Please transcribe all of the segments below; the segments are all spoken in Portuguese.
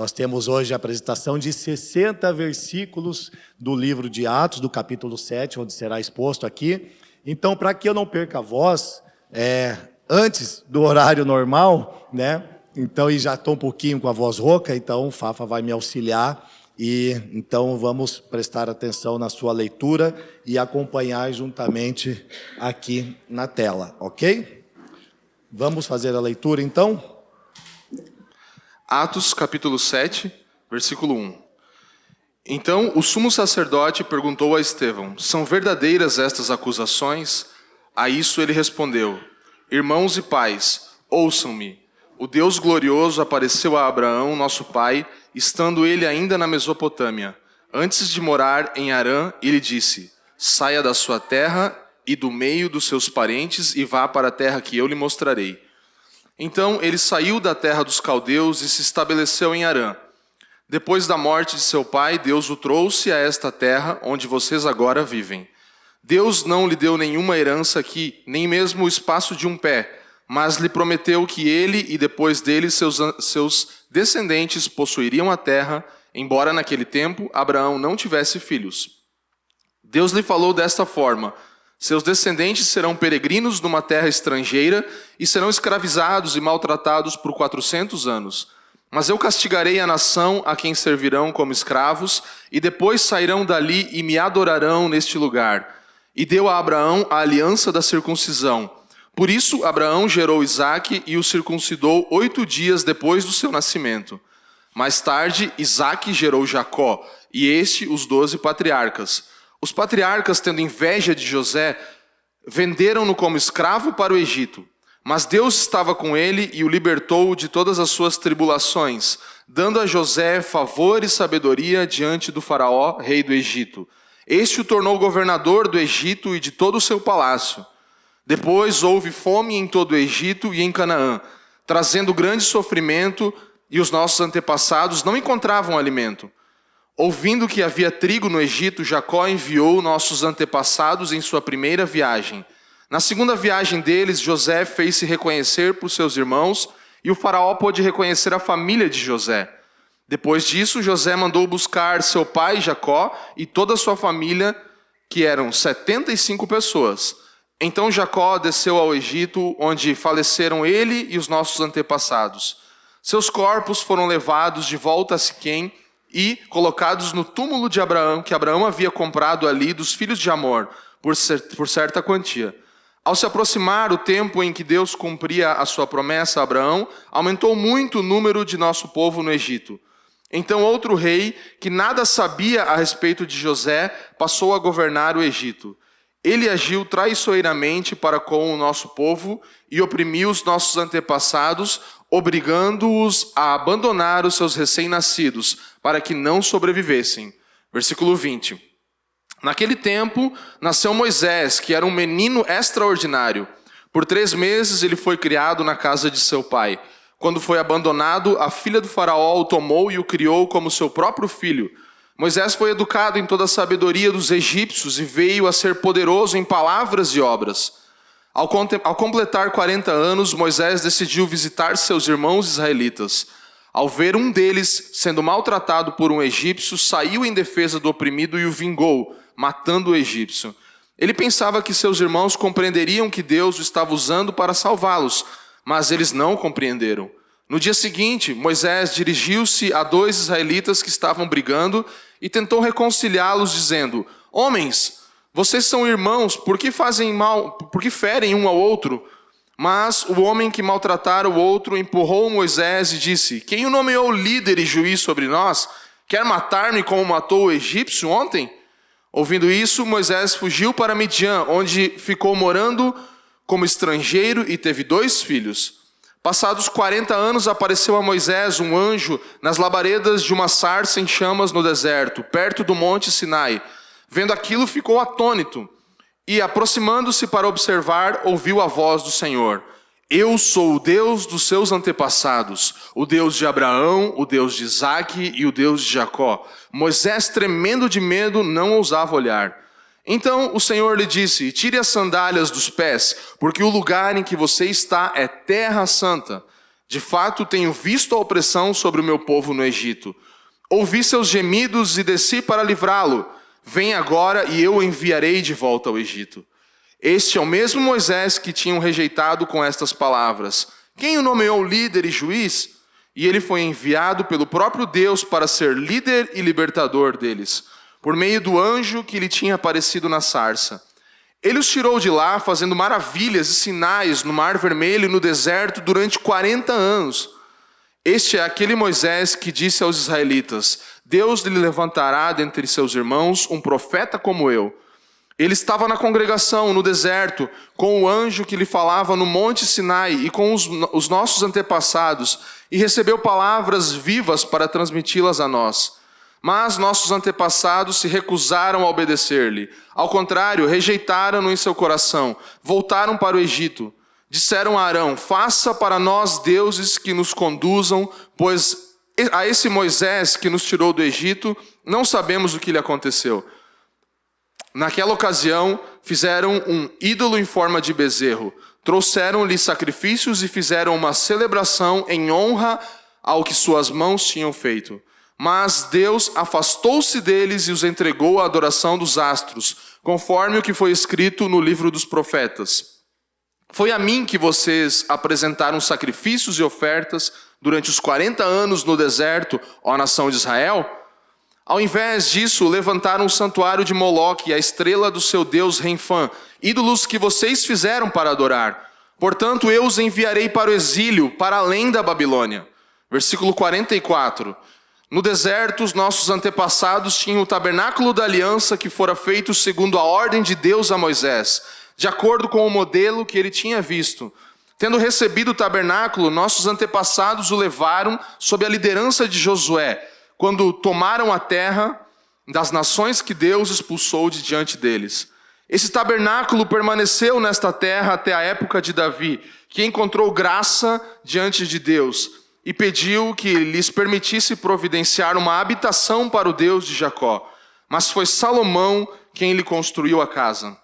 Nós temos hoje a apresentação de 60 versículos do livro de Atos, do capítulo 7, onde será exposto aqui. Então, para que eu não perca a voz, antes do horário normal, né? Então, e já estou um pouquinho com a voz rouca, então o Fafa vai me auxiliar. E então vamos prestar atenção na sua leitura e acompanhar juntamente aqui na tela, ok? Vamos fazer a leitura então? Atos capítulo 7, versículo 1. Então o sumo sacerdote perguntou a Estevão: são verdadeiras estas acusações? A isso ele respondeu: irmãos e pais, ouçam-me. O Deus glorioso apareceu a Abraão, nosso pai, estando ele ainda na Mesopotâmia. Antes de morar em Harã, ele disse: saia da sua terra e do meio dos seus parentes e vá para a terra que eu lhe mostrarei. Então ele saiu da terra dos caldeus e se estabeleceu em Harã. Depois da morte de seu pai, Deus o trouxe a esta terra onde vocês agora vivem. Deus não lhe deu nenhuma herança aqui, nem mesmo o espaço de um pé, mas lhe prometeu que ele e depois dele seus descendentes possuiriam a terra, embora naquele tempo Abraão não tivesse filhos. Deus lhe falou desta forma: seus descendentes serão peregrinos numa terra estrangeira e serão escravizados e maltratados por 400 anos. Mas eu castigarei a nação a quem servirão como escravos, e depois sairão dali e me adorarão neste lugar. E deu a Abraão a aliança da circuncisão. Por isso, Abraão gerou Isaque e o circuncidou 8 dias depois do seu nascimento. Mais tarde, Isaque gerou Jacó, e este os 12 patriarcas. Os patriarcas, tendo inveja de José, venderam-no como escravo para o Egito. Mas Deus estava com ele e o libertou de todas as suas tribulações, dando a José favor e sabedoria diante do faraó, rei do Egito. Este o tornou governador do Egito e de todo o seu palácio. Depois houve fome em todo o Egito e em Canaã, trazendo grande sofrimento, e os nossos antepassados não encontravam alimento. Ouvindo que havia trigo no Egito, Jacó enviou nossos antepassados em sua primeira viagem. Na segunda viagem deles, José fez-se reconhecer por seus irmãos, e o faraó pôde reconhecer a família de José. Depois disso, José mandou buscar seu pai Jacó e toda a sua família, que eram 75 pessoas. Então Jacó desceu ao Egito, onde faleceram ele e os nossos antepassados. Seus corpos foram levados de volta a Siquém e colocados no túmulo de Abraão, que Abraão havia comprado ali dos filhos de Amor, por certa quantia. Ao se aproximar o tempo em que Deus cumpria a sua promessa a Abraão, aumentou muito o número de nosso povo no Egito. Então outro rei, que nada sabia a respeito de José, passou a governar o Egito. Ele agiu traiçoeiramente para com o nosso povo e oprimiu os nossos antepassados, obrigando-os a abandonar os seus recém-nascidos, para que não sobrevivessem. Versículo 20. Naquele tempo, nasceu Moisés, que era um menino extraordinário. Por 3 meses ele foi criado na casa de seu pai. Quando foi abandonado, a filha do faraó o tomou e o criou como seu próprio filho. Moisés foi educado em toda a sabedoria dos egípcios e veio a ser poderoso em palavras e obras. Ao completar 40 anos, Moisés decidiu visitar seus irmãos israelitas. Ao ver um deles sendo maltratado por um egípcio, saiu em defesa do oprimido e o vingou, matando o egípcio. Ele pensava que seus irmãos compreenderiam que Deus o estava usando para salvá-los, mas eles não compreenderam. No dia seguinte, Moisés dirigiu-se a 2 israelitas que estavam brigando e tentou reconciliá-los, dizendo: homens, vocês são irmãos, por que fazem mal, por que ferem um ao outro? Mas o homem que maltratara o outro empurrou Moisés e disse: quem o nomeou líder e juiz sobre nós? Quer matar-me como matou o egípcio ontem? Ouvindo isso, Moisés fugiu para Midian, onde ficou morando como estrangeiro e teve 2 filhos. Passados 40 anos, apareceu a Moisés um anjo nas labaredas de uma sarça em chamas no deserto, perto do monte Sinai. Vendo aquilo, ficou atônito e, aproximando-se para observar, ouviu a voz do Senhor: eu sou o Deus dos seus antepassados, o Deus de Abraão, o Deus de Isaque e o Deus de Jacó. Moisés, tremendo de medo, não ousava olhar. Então o Senhor lhe disse: tire as sandálias dos pés, porque o lugar em que você está é terra santa. De fato, tenho visto a opressão sobre o meu povo no Egito. Ouvi seus gemidos e desci para livrá-lo. Vem agora e eu o enviarei de volta ao Egito. Este é o mesmo Moisés que tinham rejeitado com estas palavras. Quem o nomeou líder e juiz? E ele foi enviado pelo próprio Deus para ser líder e libertador deles, por meio do anjo que lhe tinha aparecido na sarça. Ele os tirou de lá, fazendo maravilhas e sinais no Mar Vermelho e no deserto durante 40 anos. Este é aquele Moisés que disse aos israelitas: Deus lhe levantará dentre seus irmãos um profeta como eu. Ele estava na congregação, no deserto, com o anjo que lhe falava no Monte Sinai e com os nossos antepassados, e recebeu palavras vivas para transmiti-las a nós. Mas nossos antepassados se recusaram a obedecer-lhe. Ao contrário, rejeitaram-no em seu coração, voltaram para o Egito. Disseram a Arão: faça para nós deuses que nos conduzam, pois a esse Moisés que nos tirou do Egito, não sabemos o que lhe aconteceu. Naquela ocasião, fizeram um ídolo em forma de bezerro. Trouxeram-lhe sacrifícios e fizeram uma celebração em honra ao que suas mãos tinham feito. Mas Deus afastou-se deles e os entregou à adoração dos astros, conforme o que foi escrito no livro dos profetas. Foi a mim que vocês apresentaram sacrifícios e ofertas durante os 40 anos no deserto, ó nação de Israel? Ao invés disso, levantaram o santuário de Moloque e a estrela do seu deus Renfã, ídolos que vocês fizeram para adorar. Portanto, eu os enviarei para o exílio, para além da Babilônia. Versículo 44. No deserto, os nossos antepassados tinham o tabernáculo da aliança que fora feito segundo a ordem de Deus a Moisés, de acordo com o modelo que ele tinha visto. Tendo recebido o tabernáculo, nossos antepassados o levaram sob a liderança de Josué, quando tomaram a terra das nações que Deus expulsou de diante deles. Esse tabernáculo permaneceu nesta terra até a época de Davi, que encontrou graça diante de Deus e pediu que lhes permitisse providenciar uma habitação para o Deus de Jacó. Mas foi Salomão quem lhe construiu a casa.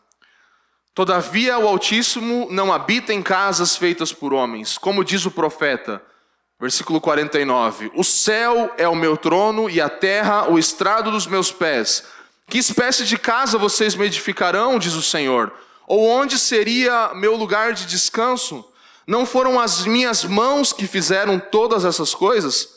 Todavia o Altíssimo não habita em casas feitas por homens, como diz o profeta. Versículo 49. O céu é o meu trono e a terra o estrado dos meus pés. Que espécie de casa vocês me edificarão, diz o Senhor? Ou onde seria meu lugar de descanso? Não foram as minhas mãos que fizeram todas essas coisas?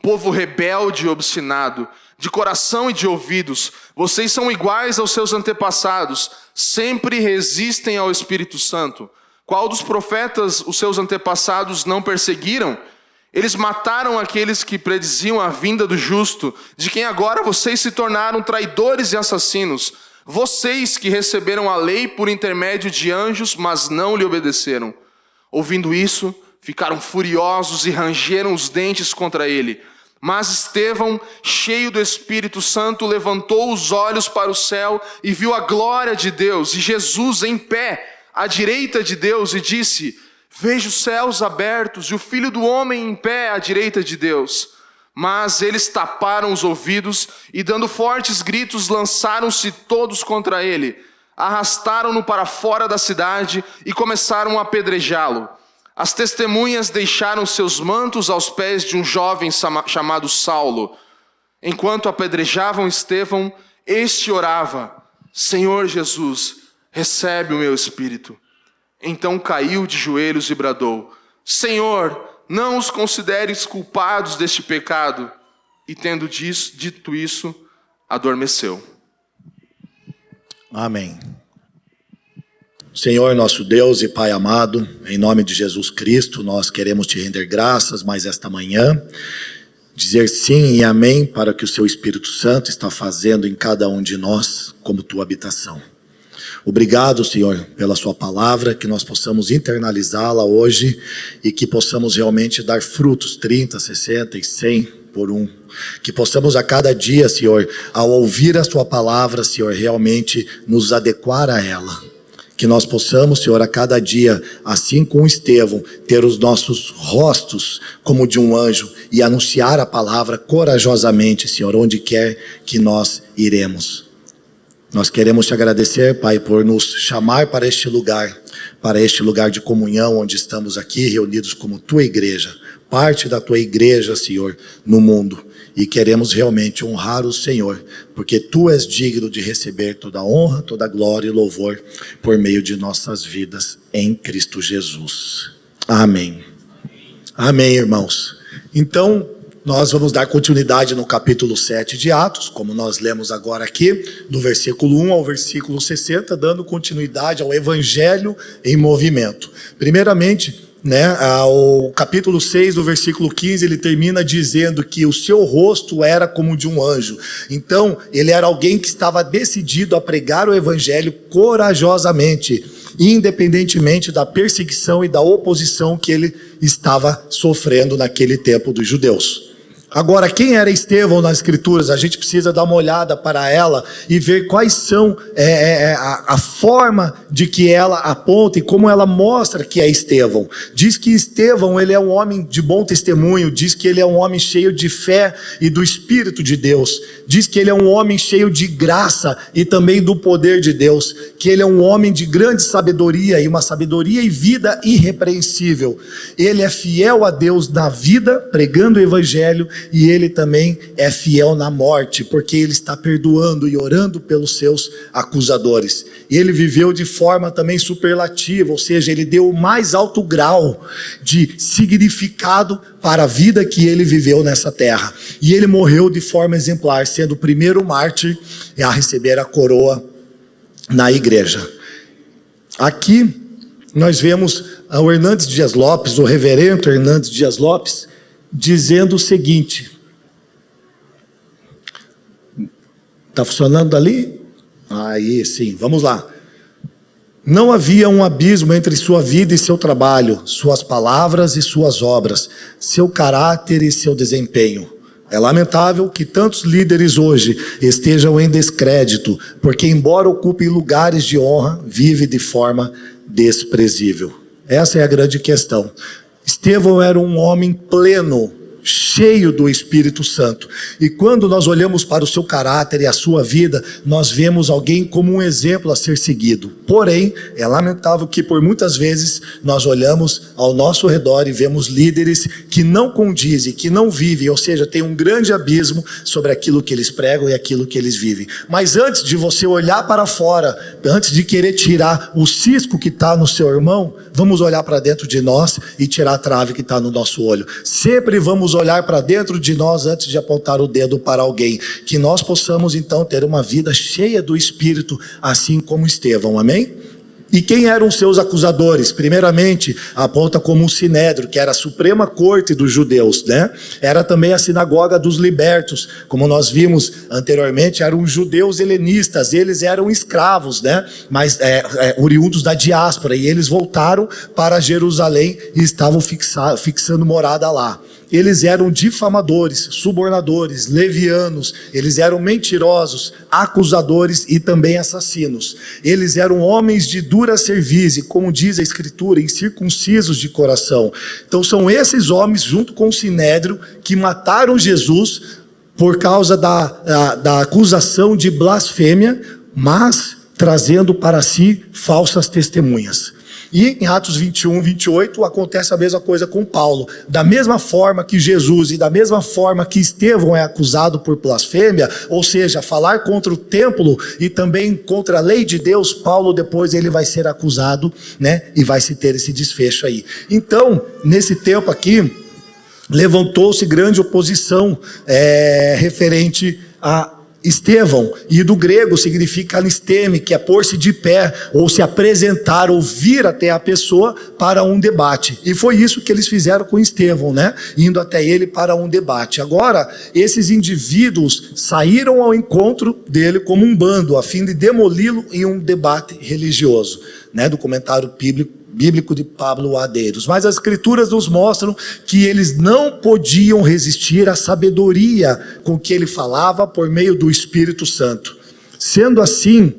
Povo rebelde e obstinado, de coração e de ouvidos, vocês são iguais aos seus antepassados, sempre resistem ao Espírito Santo. Qual dos profetas os seus antepassados não perseguiram? Eles mataram aqueles que prediziam a vinda do justo, de quem agora vocês se tornaram traidores e assassinos. Vocês que receberam a lei por intermédio de anjos, mas não lhe obedeceram. Ouvindo isso, ficaram furiosos e rangeram os dentes contra ele. Mas Estevão, cheio do Espírito Santo, levantou os olhos para o céu e viu a glória de Deus e Jesus em pé, à direita de Deus, e disse: vejo os céus abertos e o Filho do Homem em pé à direita de Deus. Mas eles taparam os ouvidos e, dando fortes gritos, lançaram-se todos contra ele. Arrastaram-no para fora da cidade e começaram a apedrejá-lo. As testemunhas deixaram seus mantos aos pés de um jovem chamado Saulo. Enquanto apedrejavam Estevão, este orava: Senhor Jesus, recebe o meu espírito. Então caiu de joelhos e bradou: Senhor, não os consideres culpados deste pecado. E tendo dito isso, adormeceu. Amém. Senhor nosso Deus e Pai amado, em nome de Jesus Cristo, nós queremos te render graças mais esta manhã, dizer sim e amém para o que o seu Espírito Santo está fazendo em cada um de nós como tua habitação. Obrigado, Senhor, pela sua palavra, que nós possamos internalizá-la hoje e que possamos realmente dar frutos 30, 60 e 100 por um. Que possamos a cada dia, Senhor, ao ouvir a sua palavra, Senhor, realmente nos adequar a ela. Que nós possamos, Senhor, a cada dia, assim como Estevão, ter os nossos rostos como de um anjo e anunciar a palavra corajosamente, Senhor, onde quer que nós iremos. Nós queremos te agradecer, Pai, por nos chamar para este lugar, para este lugar de comunhão onde estamos aqui reunidos como tua igreja, parte da tua igreja, Senhor, no mundo. E queremos realmente honrar o Senhor, porque tu és digno de receber toda a honra, toda a glória e louvor por meio de nossas vidas em Cristo Jesus. Amém. Amém, irmãos. Então, nós vamos dar continuidade no capítulo 7 de Atos, como nós lemos agora aqui, do versículo 1 ao versículo 60, dando continuidade ao Evangelho em movimento. Primeiramente, o capítulo 6, do versículo 15, ele termina dizendo que o seu rosto era como de um anjo. Então, ele era alguém que estava decidido a pregar o Evangelho corajosamente, independentemente da perseguição e da oposição que ele estava sofrendo naquele tempo dos judeus. Agora, quem era Estevão nas Escrituras? A gente precisa dar uma olhada para ela e ver quais são a forma de que ela aponta e como ela mostra que é Estevão. Diz que Estevão, ele é um homem de bom testemunho, diz que ele é um homem cheio de fé e do Espírito de Deus, diz que ele é um homem cheio de graça e também do poder de Deus, que ele é um homem de grande sabedoria e uma sabedoria e vida irrepreensível. Ele é fiel a Deus na vida, pregando o Evangelho, e ele também é fiel na morte, porque ele está perdoando e orando pelos seus acusadores. E ele viveu de forma também superlativa, ou seja, ele deu o mais alto grau de significado para a vida que ele viveu nessa terra. E ele morreu de forma exemplar, sendo o primeiro mártir a receber a coroa na igreja. Aqui nós vemos o Hernandes Dias Lopes, o reverendo Hernandes Dias Lopes, dizendo o seguinte. Está funcionando ali? Aí sim, vamos lá. Não havia um abismo entre sua vida e seu trabalho, suas palavras e suas obras, seu caráter e seu desempenho. É lamentável que tantos líderes hoje estejam em descrédito, porque embora ocupem lugares de honra, vivem de forma desprezível. Essa é a grande questão. Estevão era um homem pleno, cheio do Espírito Santo. E quando nós olhamos para o seu caráter e a sua vida, nós vemos alguém como um exemplo a ser seguido. Porém, é lamentável que por muitas vezes nós olhamos ao nosso redor e vemos líderes que não condizem, que não vivem, ou seja, tem um grande abismo sobre aquilo que eles pregam e aquilo que eles vivem. Mas antes de você olhar para fora, antes de querer tirar o cisco que está no seu irmão, vamos olhar para dentro de nós e tirar a trave que está no nosso olho. Sempre vamos olhar para dentro de nós antes de apontar o dedo para alguém, que nós possamos então ter uma vida cheia do Espírito, assim como Estevão, amém? E quem eram seus acusadores? Primeiramente, aponta como o Sinédrio, que era a suprema corte dos judeus, né? Era também a sinagoga dos libertos, como nós vimos anteriormente, eram judeus helenistas, eles eram escravos, né? Mas oriundos da diáspora, e eles voltaram para Jerusalém e estavam fixando morada lá. Eles eram difamadores, subornadores, levianos, eles eram mentirosos, acusadores e também assassinos. Eles eram homens de dura cerviz, como diz a Escritura, incircuncisos de coração. Então são esses homens, junto com o Sinédrio, que mataram Jesus por causa da acusação de blasfêmia, mas trazendo para si falsas testemunhas. E em Atos 21, 28, acontece a mesma coisa com Paulo. Da mesma forma que Jesus e da mesma forma que Estevão é acusado por blasfêmia, ou seja, falar contra o templo e também contra a lei de Deus, Paulo depois ele vai ser acusado, né? E vai se ter esse desfecho aí. Então, nesse tempo aqui, levantou-se grande oposição referente a Estevão, e do grego significa anisteme, que é pôr-se de pé, ou se apresentar, ou vir até a pessoa para um debate. E foi isso que eles fizeram com Estevão, né? Indo até ele para um debate. Agora, esses indivíduos saíram ao encontro dele como um bando, a fim de demoli-lo em um debate religioso, né? Do comentário bíblico de Pablo Adeiros. Mas as Escrituras nos mostram que eles não podiam resistir à sabedoria com que ele falava por meio do Espírito Santo. Sendo assim,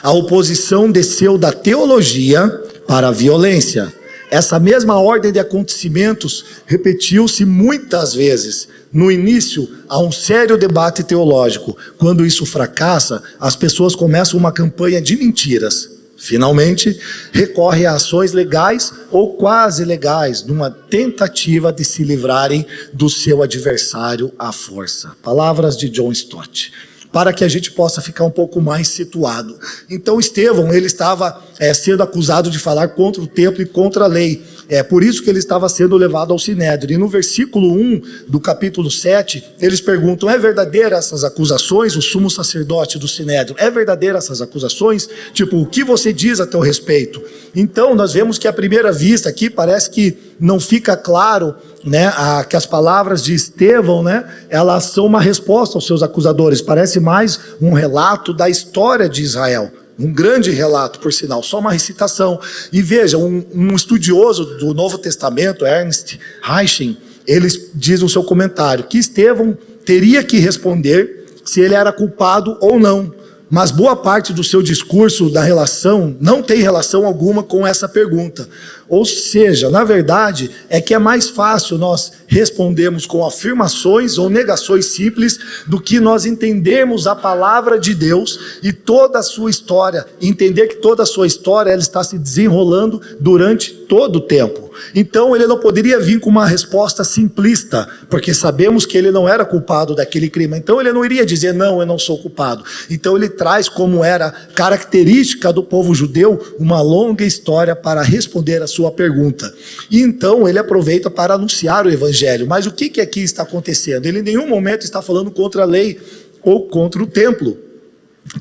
a oposição desceu da teologia para a violência. Essa mesma ordem de acontecimentos repetiu-se muitas vezes. No início, há um sério debate teológico. Quando isso fracassa, as pessoas começam uma campanha de mentiras. finalmente, recorre a ações legais ou quase legais, numa tentativa de se livrarem do seu adversário à força. Palavras de John Stott, para que a gente possa ficar um pouco mais situado. Então Estevão, ele estava sendo acusado de falar contra o templo e contra a lei. É por isso que ele estava sendo levado ao Sinédrio. E no versículo 1 do capítulo 7, eles perguntam: é verdadeira essas acusações? O sumo sacerdote do Sinédrio: é verdadeira essas acusações? Tipo, o que você diz a teu respeito? Então nós vemos que à primeira vista aqui parece que não fica claro, né, que as palavras de Estevão, né, elas são uma resposta aos seus acusadores. Parece mais um relato da história de Israel. Um grande relato, por sinal, só uma recitação. E veja, um estudioso do Novo Testamento, Ernst Reichen, ele diz no seu comentário que Estevão teria que responder se ele era culpado ou não. Mas boa parte do seu discurso da relação não tem relação alguma com essa pergunta. Ou seja, na verdade, é que é mais fácil nós respondermos com afirmações ou negações simples do que nós entendermos a palavra de Deus e toda a sua história, entender que toda a sua história ela está se desenrolando durante todo o tempo. Então ele não poderia vir com uma resposta simplista, porque sabemos que ele não era culpado daquele crime. Então ele não iria dizer: não, eu não sou culpado. Então ele traz, como era característica do povo judeu, uma longa história para responder a sua pergunta. E então ele aproveita para anunciar o evangelho. Mas o que aqui está acontecendo? Ele em nenhum momento está falando contra a lei ou contra o templo,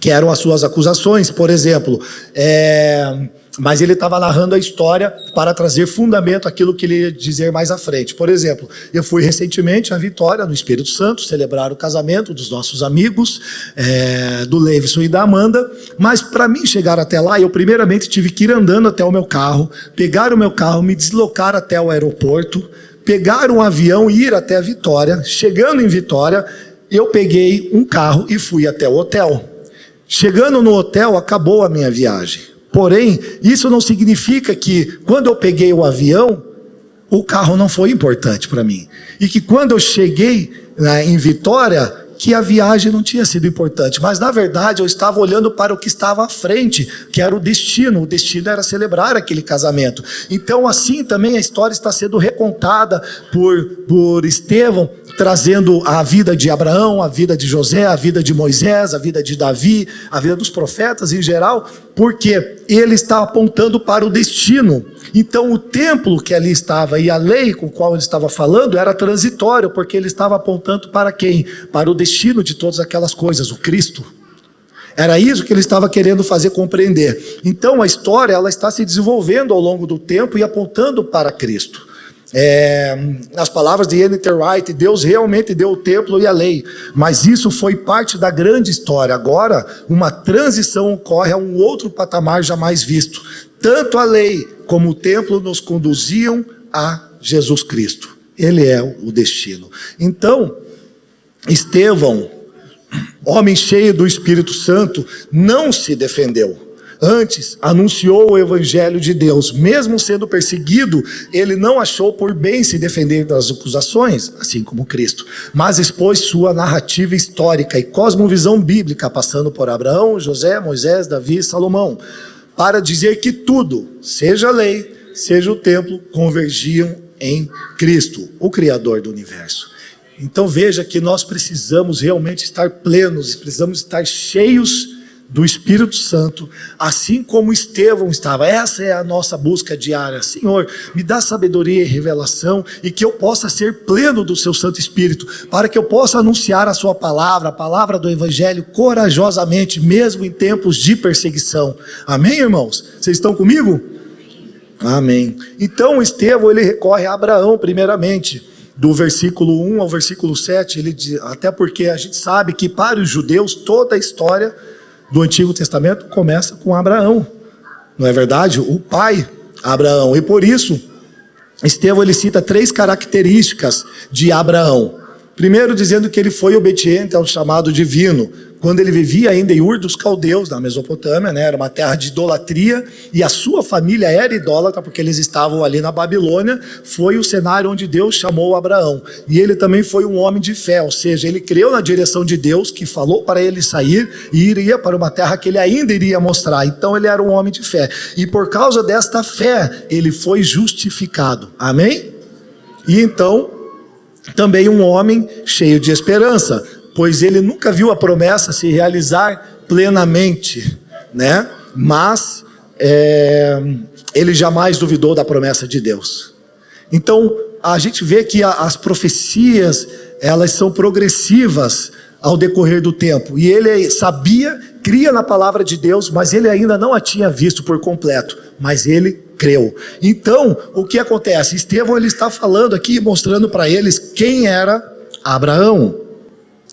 que eram as suas acusações, por exemplo. Mas ele estava narrando a história para trazer fundamento àquilo que ele ia dizer mais à frente. Por exemplo, eu fui recentemente a Vitória, no Espírito Santo, celebrar o casamento dos nossos amigos, do Leivson e da Amanda, mas para mim chegar até lá, eu primeiramente tive que ir andando até o meu carro, pegar o meu carro, me deslocar até o aeroporto, pegar um avião e ir até a Vitória. Chegando em Vitória, eu peguei um carro e fui até o hotel. Chegando no hotel, acabou a minha viagem. Porém, isso não significa que quando eu peguei o avião, o carro não foi importante para mim. E que quando eu cheguei em Vitória, que a viagem não tinha sido importante. Mas na verdade eu estava olhando para o que estava à frente, que era o destino. O destino era celebrar aquele casamento. Então assim também a história está sendo recontada por Estevão, trazendo a vida de Abraão, a vida de José, a vida de Moisés, a vida de Davi, a vida dos profetas em geral, porque ele está apontando para o destino. Então o templo que ali estava e a lei com a qual ele estava falando era transitório, porque ele estava apontando para quem? Para o destino de todas aquelas coisas, o Cristo. Era isso que ele estava querendo fazer compreender. Então a história ela está se desenvolvendo ao longo do tempo e apontando para Cristo. Nas palavras de N.T. Wright, Deus realmente deu o templo e a lei, mas isso foi parte da grande história. Agora uma transição ocorre a um outro patamar jamais visto. Tanto a lei como o templo nos conduziam a Jesus Cristo. Ele é o destino. Então Estevão, homem cheio do Espírito Santo, não se defendeu. Antes, anunciou o evangelho de Deus. Mesmo sendo perseguido, ele não achou por bem se defender das acusações, assim como Cristo, mas expôs sua narrativa histórica e cosmovisão bíblica, passando por Abraão, José, Moisés, Davi e Salomão, para dizer que tudo, seja a lei, seja o templo, convergiam em Cristo, o Criador do universo. Então veja que nós precisamos realmente estar plenos, precisamos estar cheios do Espírito Santo, assim como Estevão estava. Essa é a nossa busca diária. Senhor, me dá sabedoria e revelação, e que eu possa ser pleno do seu Santo Espírito, para que eu possa anunciar a sua palavra, a palavra do Evangelho, corajosamente, mesmo em tempos de perseguição. Amém, irmãos? Vocês estão comigo? Amém. Então Estevão, ele recorre a Abraão primeiramente, do versículo 1 ao versículo 7, ele diz, até porque a gente sabe que para os judeus toda a história do Antigo Testamento começa com Abraão, não é verdade? O pai Abraão. E por isso Estevão ele cita 3 características de Abraão. Primeiro, dizendo que ele foi obediente ao chamado divino, quando ele vivia ainda em Ur dos Caldeus, na Mesopotâmia, né? Era uma terra de idolatria, e a sua família era idólatra, porque eles estavam ali na Babilônia. Foi o cenário onde Deus chamou Abraão, e ele também foi um homem de fé, ou seja, ele creu na direção de Deus, que falou para ele sair, e iria para uma terra que ele ainda iria mostrar. Então ele era um homem de fé, e por causa desta fé, ele foi justificado, amém? E então, também um homem cheio de esperança, pois ele nunca viu a promessa se realizar plenamente, né? Mas ele jamais duvidou da promessa de Deus. Então, a gente vê que as profecias, elas são progressivas ao decorrer do tempo, e ele sabia, cria na palavra de Deus, mas ele ainda não a tinha visto por completo, mas ele creu. Então, o que acontece? Estevão, ele está falando aqui, mostrando para eles quem era Abraão.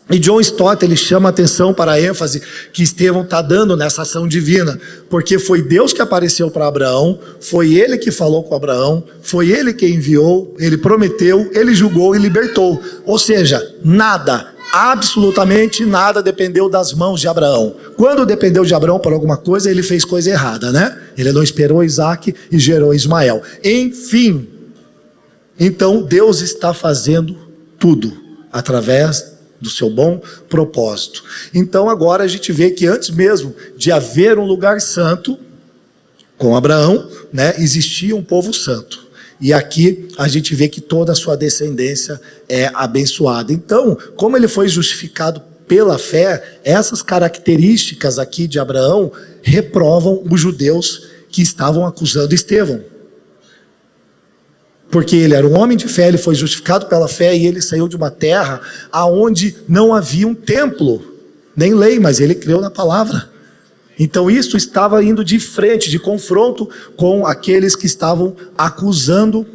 E John Stott, ele chama a atenção para a ênfase que Estevão está dando nessa ação divina, porque foi Deus que apareceu para Abraão, foi ele que falou com Abraão, foi ele que enviou, ele prometeu, ele julgou e libertou. Ou seja, nada, absolutamente nada dependeu das mãos de Abraão. Quando dependeu de Abraão por alguma coisa, ele fez coisa errada, né? Ele não esperou Isaac e gerou Ismael. Enfim, então Deus está fazendo tudo através do seu bom propósito. Então agora a gente vê que antes mesmo de haver um lugar santo, com Abraão, né, existia um povo santo. E aqui a gente vê que toda a sua descendência é abençoada. Então, como ele foi justificado pela fé, essas características aqui de Abraão reprovam os judeus que estavam acusando Estevão. Porque ele era um homem de fé, ele foi justificado pela fé, e ele saiu de uma terra onde não havia um templo, nem lei, mas ele creu na palavra. Então isso estava indo de frente, de confronto com aqueles que estavam acusando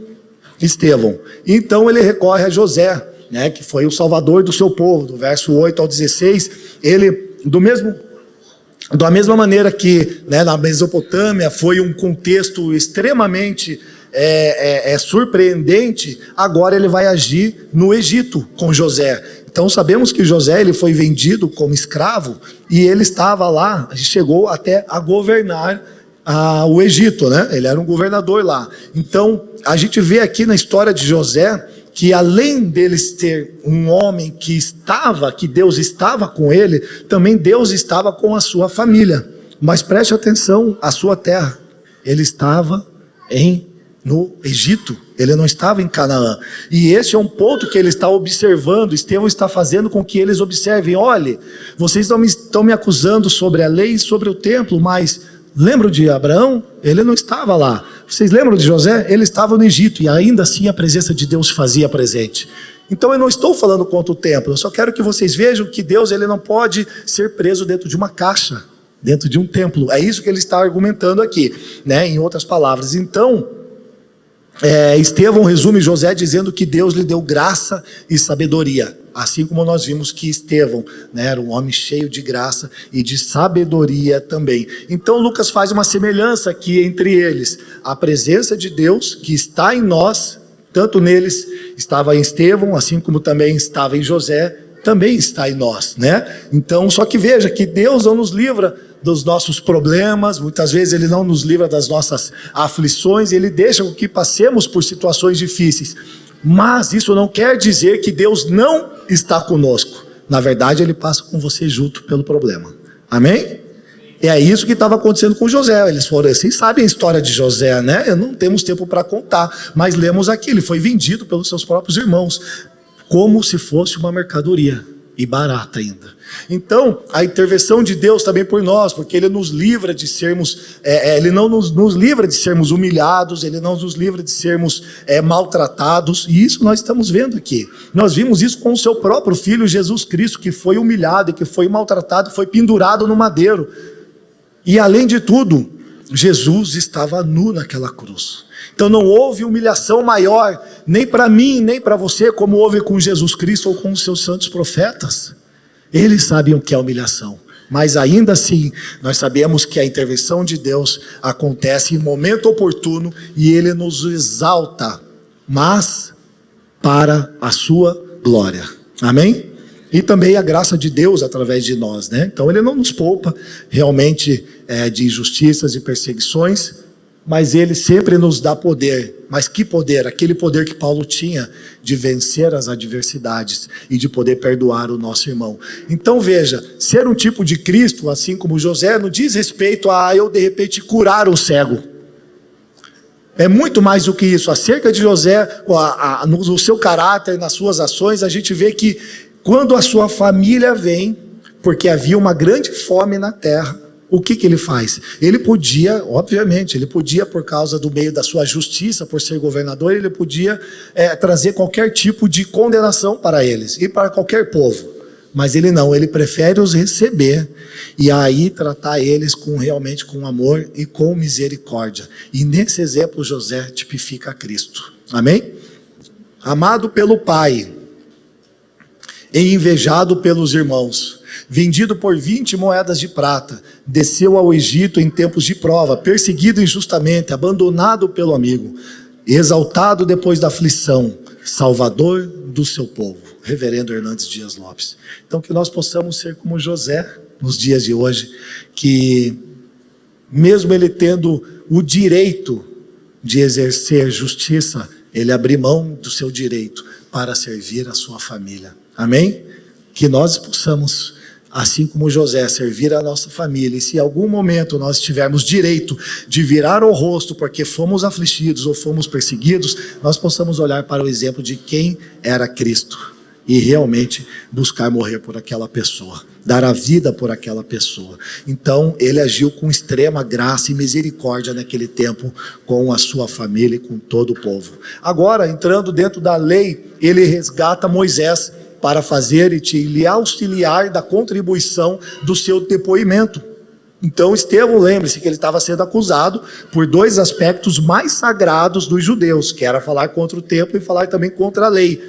Estevão. Então ele recorre a José, né, que foi o salvador do seu povo, do verso 8 ao 16, ele, da mesma maneira que, né, na Mesopotâmia foi um contexto extremamente surpreendente, agora ele vai agir no Egito com José. Então sabemos que José, ele foi vendido como escravo, e ele estava lá, chegou até a governar o Egito, né? Ele era um governador lá. Então a gente vê aqui na história de José que, além deles ter um homem que Deus estava com ele, também Deus estava com a sua família. Mas preste atenção, a sua terra, ele estava no Egito, ele não estava em Canaã. E esse é um ponto que ele está observando. Estevão está fazendo com que eles observem: olhe, vocês estão me acusando sobre a lei e sobre o templo, mas lembram de Abraão? Ele não estava lá. Vocês lembram de José? Ele estava no Egito, e ainda assim a presença de Deus se fazia presente. Então eu não estou falando contra o templo, eu só quero que vocês vejam que Deus, ele não pode ser preso dentro de uma caixa, dentro de um templo. É isso que ele está argumentando aqui, né? Em outras palavras. Então Estevão resume José dizendo que Deus lhe deu graça e sabedoria, assim como nós vimos que Estevão, né, era um homem cheio de graça e de sabedoria também. Então Lucas faz uma semelhança aqui entre eles: a presença de Deus que está em nós, tanto neles estava em Estevão, assim como também estava em José, também está em nós, né? Então, só que veja que Deus não nos livra dos nossos problemas, muitas vezes ele não nos livra das nossas aflições, ele deixa que passemos por situações difíceis, mas isso não quer dizer que Deus não está conosco. Na verdade, ele passa com você junto pelo problema, amém? É isso que estava acontecendo com José. Eles foram, vocês sabem a história de José, né? Não temos tempo para contar, mas lemos aqui: ele foi vendido pelos seus próprios irmãos, como se fosse uma mercadoria, e barata ainda. Então, a intervenção de Deus também por nós, porque ele nos livra de sermos, ele não nos livra de sermos humilhados, ele não nos livra de sermos maltratados, e isso nós estamos vendo aqui. Nós vimos isso com o seu próprio Filho Jesus Cristo, que foi humilhado e que foi maltratado, foi pendurado no madeiro. E além de tudo, Jesus estava nu naquela cruz. Então não houve humilhação maior, nem para mim, nem para você, como houve com Jesus Cristo ou com os seus santos profetas. Eles sabiam o que é humilhação, mas ainda assim, nós sabemos que a intervenção de Deus acontece em momento oportuno, e ele nos exalta, mas para a sua glória. Amém? E também a graça de Deus através de nós, né? Então ele não nos poupa realmente de injustiças e perseguições, mas ele sempre nos dá poder. Mas que poder? Aquele poder que Paulo tinha de vencer as adversidades e de poder perdoar o nosso irmão. Então veja, ser um tipo de Cristo, assim como José, não diz respeito a eu de repente curar o cego. É muito mais do que isso. Acerca de José, no seu caráter, nas suas ações, a gente vê que quando a sua família vem, porque havia uma grande fome na terra, o que ele faz? Ele podia, obviamente, ele podia, por causa do meio da sua justiça, por ser governador, ele podia trazer qualquer tipo de condenação para eles e para qualquer povo. Mas ele não, ele prefere os receber e aí tratar eles realmente com amor e com misericórdia. E nesse exemplo José tipifica Cristo. Amém? Amado pelo Pai e invejado pelos irmãos, vendido por 20 moedas de prata, desceu ao Egito em tempos de prova, perseguido injustamente, abandonado pelo amigo, exaltado depois da aflição, salvador do seu povo. Reverendo Hernandes Dias Lopes. Então que nós possamos ser como José nos dias de hoje, que mesmo ele tendo o direito de exercer justiça, ele abrir mão do seu direito para servir a sua família. Amém? Que nós possamos, assim como José, servir a nossa família, e se em algum momento nós tivermos direito de virar o rosto porque fomos afligidos ou fomos perseguidos, nós possamos olhar para o exemplo de quem era Cristo e realmente buscar morrer por aquela pessoa, dar a vida por aquela pessoa. Então ele agiu com extrema graça e misericórdia naquele tempo com a sua família e com todo o povo. Agora, entrando dentro da lei, ele resgata Moisés para fazer e lhe auxiliar da contribuição do seu depoimento. Então Estevão, lembre-se que ele estava sendo acusado por dois aspectos mais sagrados dos judeus, que era falar contra o templo e falar também contra a lei.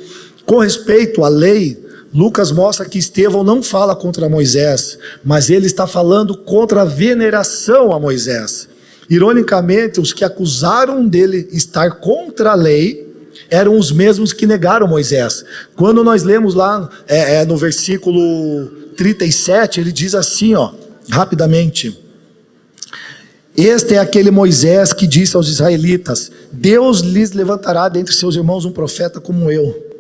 Com respeito à lei, Lucas mostra que Estevão não fala contra Moisés, mas ele está falando contra a veneração a Moisés. Ironicamente, os que acusaram dele estar contra a lei eram os mesmos que negaram Moisés. Quando nós lemos lá no versículo 37, ele diz assim, rapidamente: este é aquele Moisés que disse aos israelitas: Deus lhes levantará dentre seus irmãos um profeta como eu.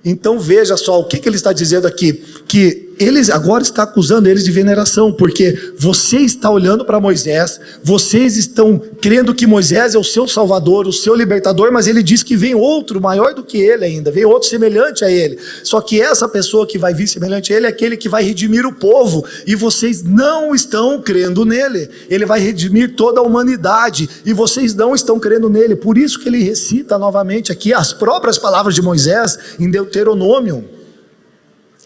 Então veja só, o que ele está dizendo aqui? Que eles agora está acusando eles de veneração, porque você está olhando para Moisés, vocês estão crendo que Moisés é o seu salvador, o seu libertador, mas ele diz que vem outro maior do que ele ainda, vem outro semelhante a ele. Só que essa pessoa que vai vir semelhante a ele é aquele que vai redimir o povo, e vocês não estão crendo nele. Ele vai redimir toda a humanidade, e vocês não estão crendo nele. Por isso que ele recita novamente aqui as próprias palavras de Moisés em Deuteronômio.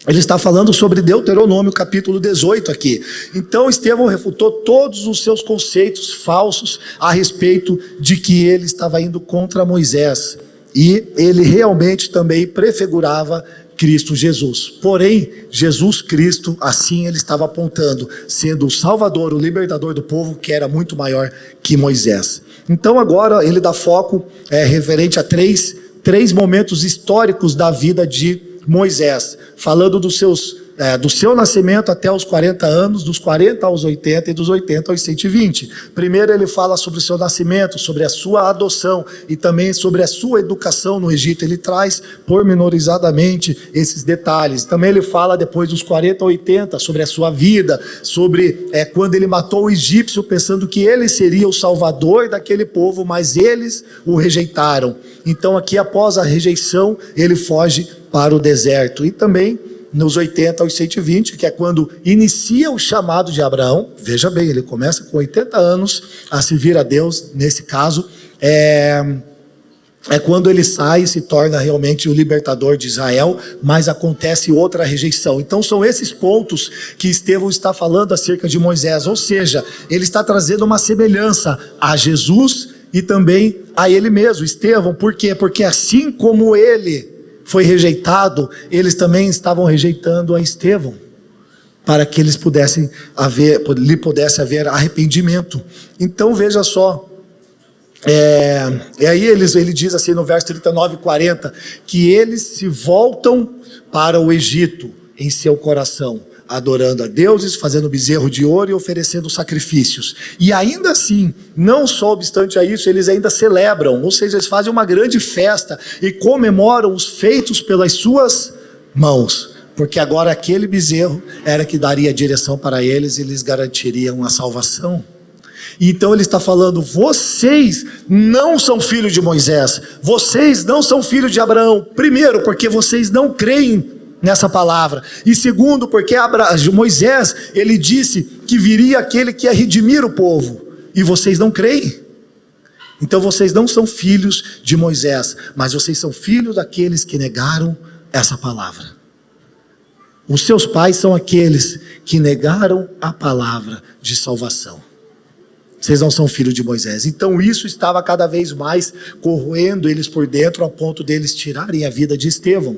Ele está falando sobre Deuteronômio capítulo 18 aqui. Então Estevão refutou todos os seus conceitos falsos a respeito de que ele estava indo contra Moisés. E ele realmente também prefigurava Cristo Jesus. Porém, Jesus Cristo, assim ele estava apontando, sendo o Salvador, o libertador do povo, que era muito maior que Moisés. Então agora ele dá foco referente a três momentos históricos da vida de Moisés, falando do seu nascimento até os 40 anos, dos 40 aos 80 e dos 80 aos 120. Primeiro ele fala sobre o seu nascimento, sobre a sua adoção e também sobre a sua educação no Egito. Ele traz pormenorizadamente esses detalhes. Também ele fala depois dos 40 a 80 sobre a sua vida, sobre quando ele matou o egípcio pensando que ele seria o salvador daquele povo, mas eles o rejeitaram. Então aqui, após a rejeição, ele foge para o deserto. E também nos 80 aos 120, que é quando inicia o chamado de Abraão. Veja bem, ele começa com 80 anos a servir a Deus. Nesse caso é quando ele sai e se torna realmente o libertador de Israel, mas acontece outra rejeição. Então são esses pontos que Estevão está falando acerca de Moisés, ou seja, ele está trazendo uma semelhança a Jesus e também a ele mesmo, Estevão. Por quê? Porque assim como ele foi rejeitado, eles também estavam rejeitando a Estevão, para que lhe pudesse haver arrependimento. Então veja só, E aí ele diz assim no verso 39 e 40, que eles se voltam para o Egito em seu coração, adorando a deuses, fazendo bezerro de ouro e oferecendo sacrifícios. E ainda assim, não só obstante a isso, eles ainda celebram, ou seja, eles fazem uma grande festa e comemoram os feitos pelas suas mãos, porque agora aquele bezerro era que daria direção para eles e lhes garantiriam a salvação. Então ele está falando, vocês não são filhos de Moisés, vocês não são filhos de Abraão, primeiro porque vocês não creem nessa palavra, e segundo porque Moisés, ele disse que viria aquele que ia redimir o povo, e vocês não creem. Então vocês não são filhos de Moisés, mas vocês são filhos daqueles que negaram essa palavra. Os seus pais são aqueles que negaram a palavra de salvação. Vocês não são filhos de Moisés. Então isso estava cada vez mais corroendo eles por dentro, a ponto deles tirarem a vida de Estevão.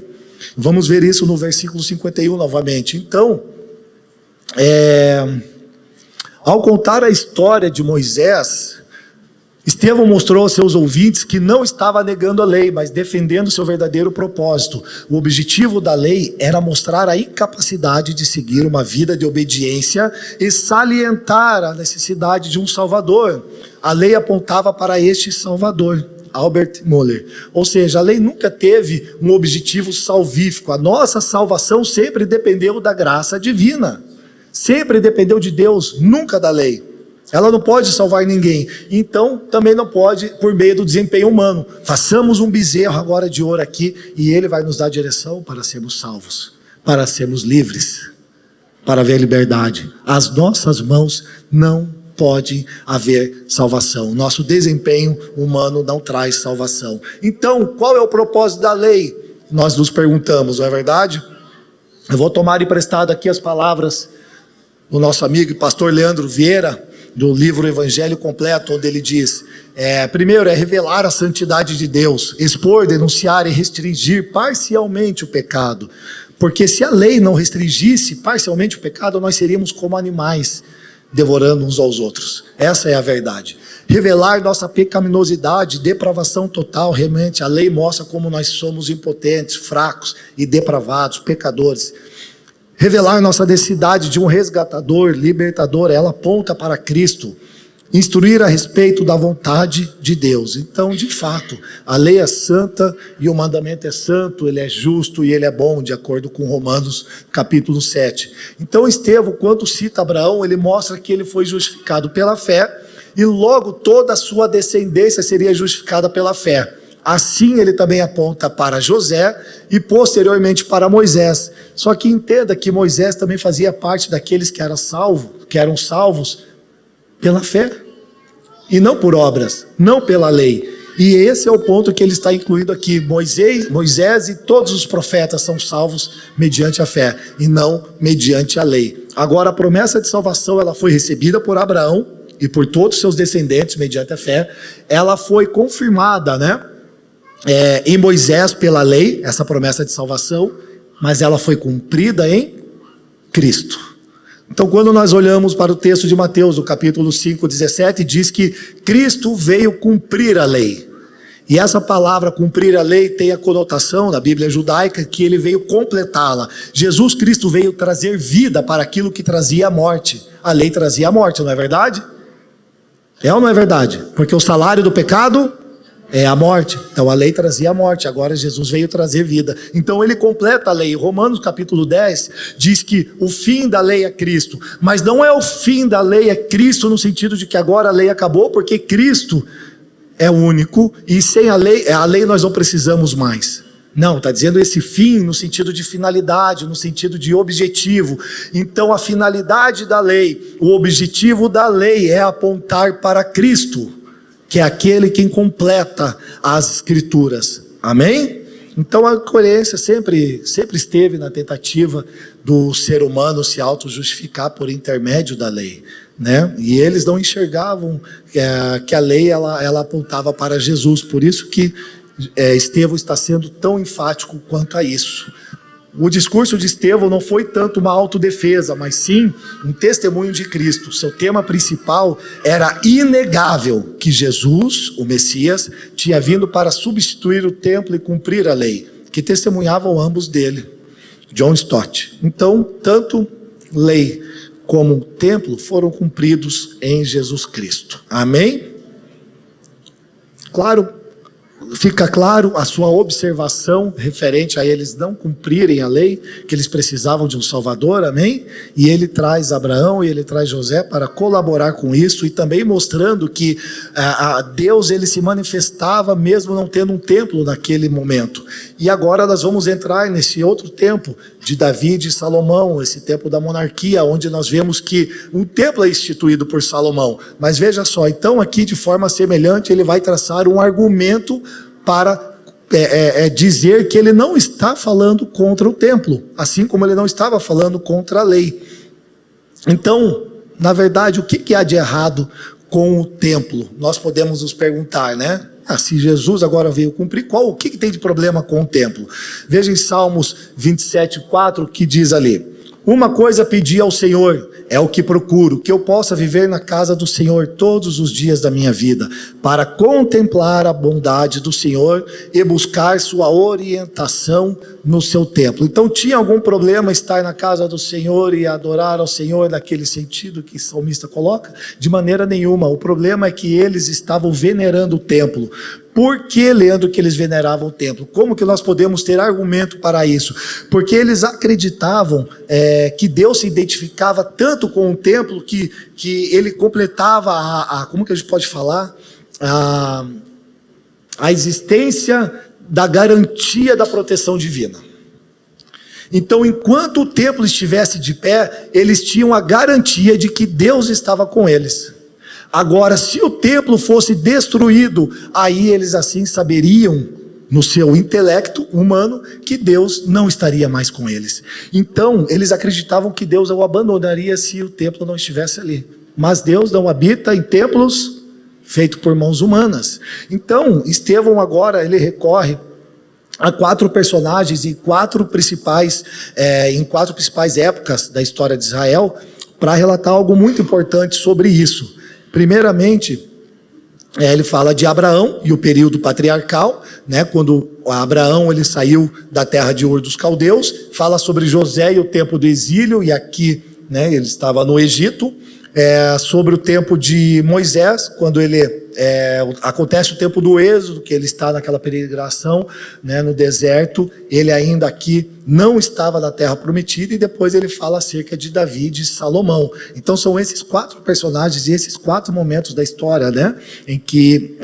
Vamos ver isso no versículo 51 novamente. Então, ao contar a história de Moisés, Estevão mostrou aos seus ouvintes que não estava negando a lei, mas defendendo seu verdadeiro propósito. O objetivo da lei era mostrar a incapacidade de seguir uma vida de obediência e salientar a necessidade de um Salvador. A lei apontava para este Salvador, Albert Moller. Ou seja, a lei nunca teve um objetivo salvífico. A nossa salvação sempre dependeu da graça divina. Sempre dependeu de Deus, nunca da lei. Ela não pode salvar ninguém, então também não pode por meio do desempenho humano. Façamos um bezerro agora de ouro aqui e ele vai nos dar direção para sermos salvos, para sermos livres, para ver a liberdade. As nossas mãos não pode haver salvação. Nosso desempenho humano não traz salvação. Então, qual é o propósito da lei? Nós nos perguntamos, não é verdade? Eu vou tomar emprestado aqui as palavras do nosso amigo pastor Leandro Vieira, do livro Evangelho Completo, onde ele diz, primeiro é revelar a santidade de Deus, expor, denunciar e restringir parcialmente o pecado, porque se a lei não restringisse parcialmente o pecado, nós seríamos como animais, devorando uns aos outros. Essa é a verdade. Revelar nossa pecaminosidade, depravação total. Realmente a lei mostra como nós somos impotentes, fracos e depravados, pecadores. Revelar nossa necessidade de um resgatador, libertador, ela aponta para Cristo. Instruir a respeito da vontade de Deus. Então, de fato, a lei é santa e o mandamento é santo, ele é justo e ele é bom, de acordo com Romanos capítulo 7. Então, Estevão, quando cita Abraão, ele mostra que ele foi justificado pela fé e logo toda a sua descendência seria justificada pela fé. Assim ele também aponta para José e posteriormente para Moisés. Só que entenda que Moisés também fazia parte daqueles que eram salvos pela fé e não por obras, não pela lei. E esse é o ponto que ele está incluído aqui. Moisés e todos os profetas são salvos mediante a fé e não mediante a lei. Agora a promessa de salvação, ela foi recebida por Abraão e por todos os seus descendentes mediante a fé. Ela foi confirmada, em Moisés pela lei, essa promessa de salvação, mas ela foi cumprida em Cristo. Então, quando nós olhamos para o texto de Mateus, o capítulo 5, 17, diz que Cristo veio cumprir a lei. E essa palavra cumprir a lei tem a conotação na Bíblia judaica que ele veio completá-la. Jesus Cristo veio trazer vida para aquilo que trazia a morte. A lei trazia a morte, não é verdade? É ou não é verdade? Porque o salário do pecado é a morte. Então a lei trazia a morte, agora Jesus veio trazer vida. Então ele completa a lei. Romanos capítulo 10 diz que o fim da lei é Cristo. Mas não é o fim da lei é Cristo no sentido de que agora a lei acabou, porque Cristo é o único e sem a lei nós não precisamos mais. Não, está dizendo esse fim no sentido de finalidade, no sentido de objetivo. Então a finalidade da lei, o objetivo da lei é apontar para Cristo, que é aquele quem completa as escrituras. Amém? Então a coerência sempre esteve na tentativa do ser humano se auto-justificar por intermédio da lei, E eles não enxergavam que a lei ela apontava para Jesus. Por isso que Estevão está sendo tão enfático quanto a isso. o discurso de Estevão não foi tanto uma autodefesa, mas sim um testemunho de Cristo. Seu tema principal era inegável que Jesus, o Messias, tinha vindo para substituir o templo e cumprir a lei, que testemunhavam ambos dele. John Stott. Então, tanto lei como templo foram cumpridos em Jesus Cristo. Amém? Claro. Fica claro a sua observação referente a eles não cumprirem a lei, que eles precisavam de um Salvador, amém? E ele traz Abraão e ele traz José para colaborar com isso, e também mostrando que Deus ele se manifestava mesmo não tendo um templo naquele momento. E agora nós vamos entrar nesse outro tempo de Davi e de Salomão, esse tempo da monarquia, onde nós vemos que um templo é instituído por Salomão. Mas veja só, então aqui de forma semelhante ele vai traçar um argumento para dizer que ele não está falando contra o templo, assim como ele não estava falando contra a lei. Então, na verdade, o que há de errado com o templo? Nós podemos nos perguntar, né? Se Jesus agora veio cumprir, o que tem de problema com o templo? Veja em Salmos 27:4 que diz ali: uma coisa pedi ao Senhor, é o que procuro, que eu possa viver na casa do Senhor todos os dias da minha vida, para contemplar a bondade do Senhor e buscar sua orientação no seu templo. Então tinha algum problema estar na casa do Senhor e adorar ao Senhor naquele sentido que o salmista coloca? De maneira nenhuma. O problema é que eles estavam venerando o templo. Por que, Leandro, que eles veneravam o templo? Como que nós podemos ter argumento para isso? Porque eles acreditavam que Deus se identificava tanto com o templo que ele completava como que a gente pode falar? A existência da garantia da proteção divina. Então, enquanto o templo estivesse de pé, eles tinham a garantia de que Deus estava com eles. Agora, se o templo fosse destruído, aí eles assim saberiam, no seu intelecto humano, que Deus não estaria mais com eles. Então, eles acreditavam que Deus o abandonaria se o templo não estivesse ali. Mas Deus não habita em templos feitos por mãos humanas. Então, Estevão agora, ele recorre a 4 personagens em 4 principais épocas da história de Israel, para relatar algo muito importante sobre isso. Primeiramente, ele fala de Abraão e o período patriarcal, né, quando Abraão ele saiu da terra de Ur dos Caldeus. Fala sobre José e o tempo do exílio, e aqui, né, ele estava no Egito. Sobre o tempo de Moisés, quando acontece o tempo do êxodo, que ele está naquela peregrinação, né, no deserto. Ele ainda aqui não estava na terra prometida, e depois ele fala acerca de Davi e de Salomão. Então são esses 4 personagens e esses 4 momentos da história, né, em que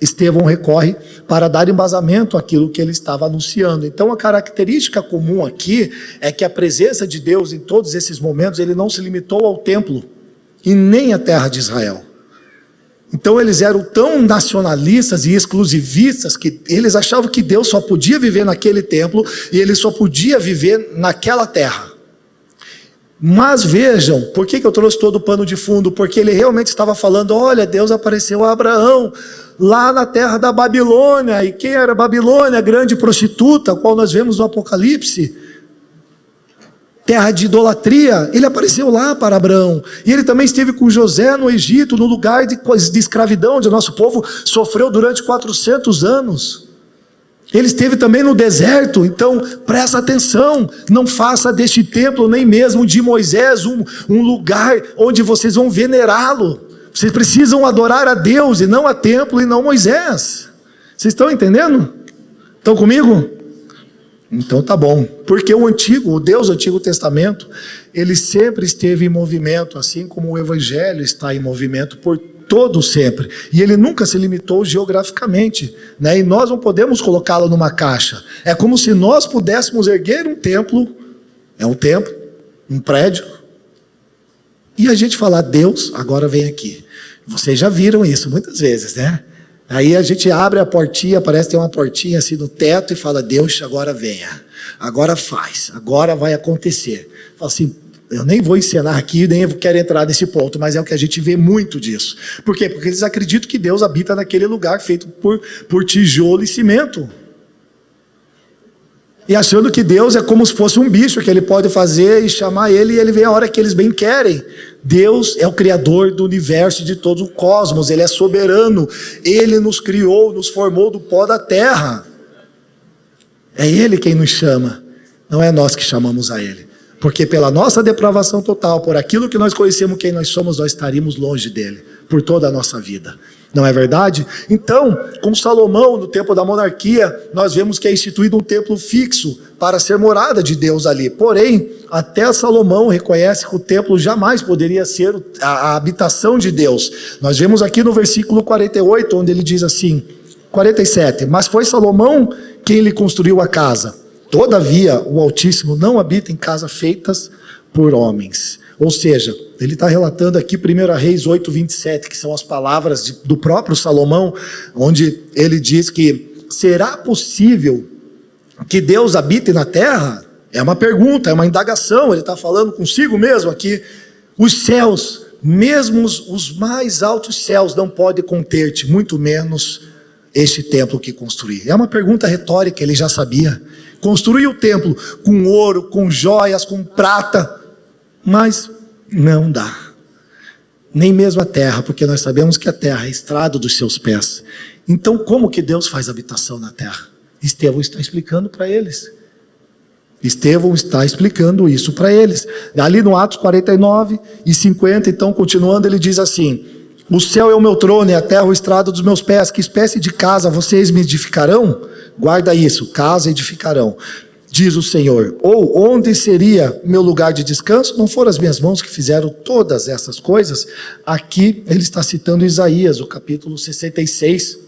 Estevão recorre para dar embasamento àquilo que ele estava anunciando. Então a característica comum aqui é que a presença de Deus em todos esses momentos, ele não se limitou ao templo e nem à terra de Israel. Então eles eram tão nacionalistas e exclusivistas que eles achavam que Deus só podia viver naquele templo e ele só podia viver naquela terra. Mas vejam, por que eu trouxe todo o pano de fundo? Porque ele realmente estava falando: olha, Deus apareceu a Abraão lá na terra da Babilônia. E quem era a Babilônia? A grande prostituta, a qual nós vemos no Apocalipse. Terra de idolatria. Ele apareceu lá para Abraão. E ele também esteve com José no Egito, no lugar de escravidão, onde o nosso povo sofreu durante 400 anos. Ele esteve também no deserto. Então presta atenção, não faça deste templo, nem mesmo de Moisés, um lugar onde vocês vão venerá-lo. Vocês precisam adorar a Deus e não a templo e não Moisés. Vocês estão entendendo? Estão comigo? Então tá bom. Porque o Deus do Antigo Testamento, ele sempre esteve em movimento, assim como o Evangelho está em movimento por todo sempre. E ele nunca se limitou geograficamente, né? E nós não podemos colocá-lo numa caixa. É como se nós pudéssemos erguer um templo, um prédio, e a gente falar: Deus, agora vem aqui. Vocês já viram isso muitas vezes, né? Aí a gente abre a portinha, parece que tem uma portinha assim no teto, e fala: Deus, agora venha, agora faz, agora vai acontecer. Fala assim: eu nem vou encenar aqui, nem quero entrar nesse ponto, mas é o que a gente vê muito disso. Por quê? Porque eles acreditam que Deus habita naquele lugar feito por tijolo e cimento. E achando que Deus é como se fosse um bicho que ele pode fazer e chamar ele, e ele vem a hora que eles bem querem. Deus é o criador do universo e de todo o cosmos, ele é soberano, ele nos criou, nos formou do pó da terra. É ele quem nos chama, não é nós que chamamos a ele. Porque pela nossa depravação total, por aquilo que nós conhecemos quem nós somos, nós estaríamos longe dele, por toda a nossa vida. Não é verdade? Então, com Salomão, no tempo da monarquia, nós vemos que é instituído um templo fixo para ser morada de Deus ali. Porém, até Salomão reconhece que o templo jamais poderia ser a habitação de Deus. Nós vemos aqui no versículo 48, onde ele diz assim, 47, mas foi Salomão quem lhe construiu a casa. Todavia, o Altíssimo não habita em casas feitas por homens. Ou seja, ele está relatando aqui 1 Reis 8, 27, que são as palavras do próprio Salomão, onde ele diz que será possível que Deus habite na terra? É uma pergunta, é uma indagação, ele está falando consigo mesmo aqui. Os céus, mesmo os mais altos céus, não podem conter-te, muito menos este templo que construí. É uma pergunta retórica, ele já sabia. Construir o templo com ouro, com joias, com prata, mas não dá. Nem mesmo a terra, porque nós sabemos que a terra é estrado dos seus pés. Então como que Deus faz habitação na terra? Estevão está explicando para eles. Estevão está explicando isso para eles. Ali no Atos 49 e 50, então continuando, ele diz assim: o céu é o meu trono e a terra o estrado dos meus pés. Que espécie de casa vocês me edificarão? Guarda isso, casa edificarão, diz o Senhor. Ou onde seria meu lugar de descanso? Não foram as minhas mãos que fizeram todas essas coisas? Aqui ele está citando Isaías, o capítulo 66,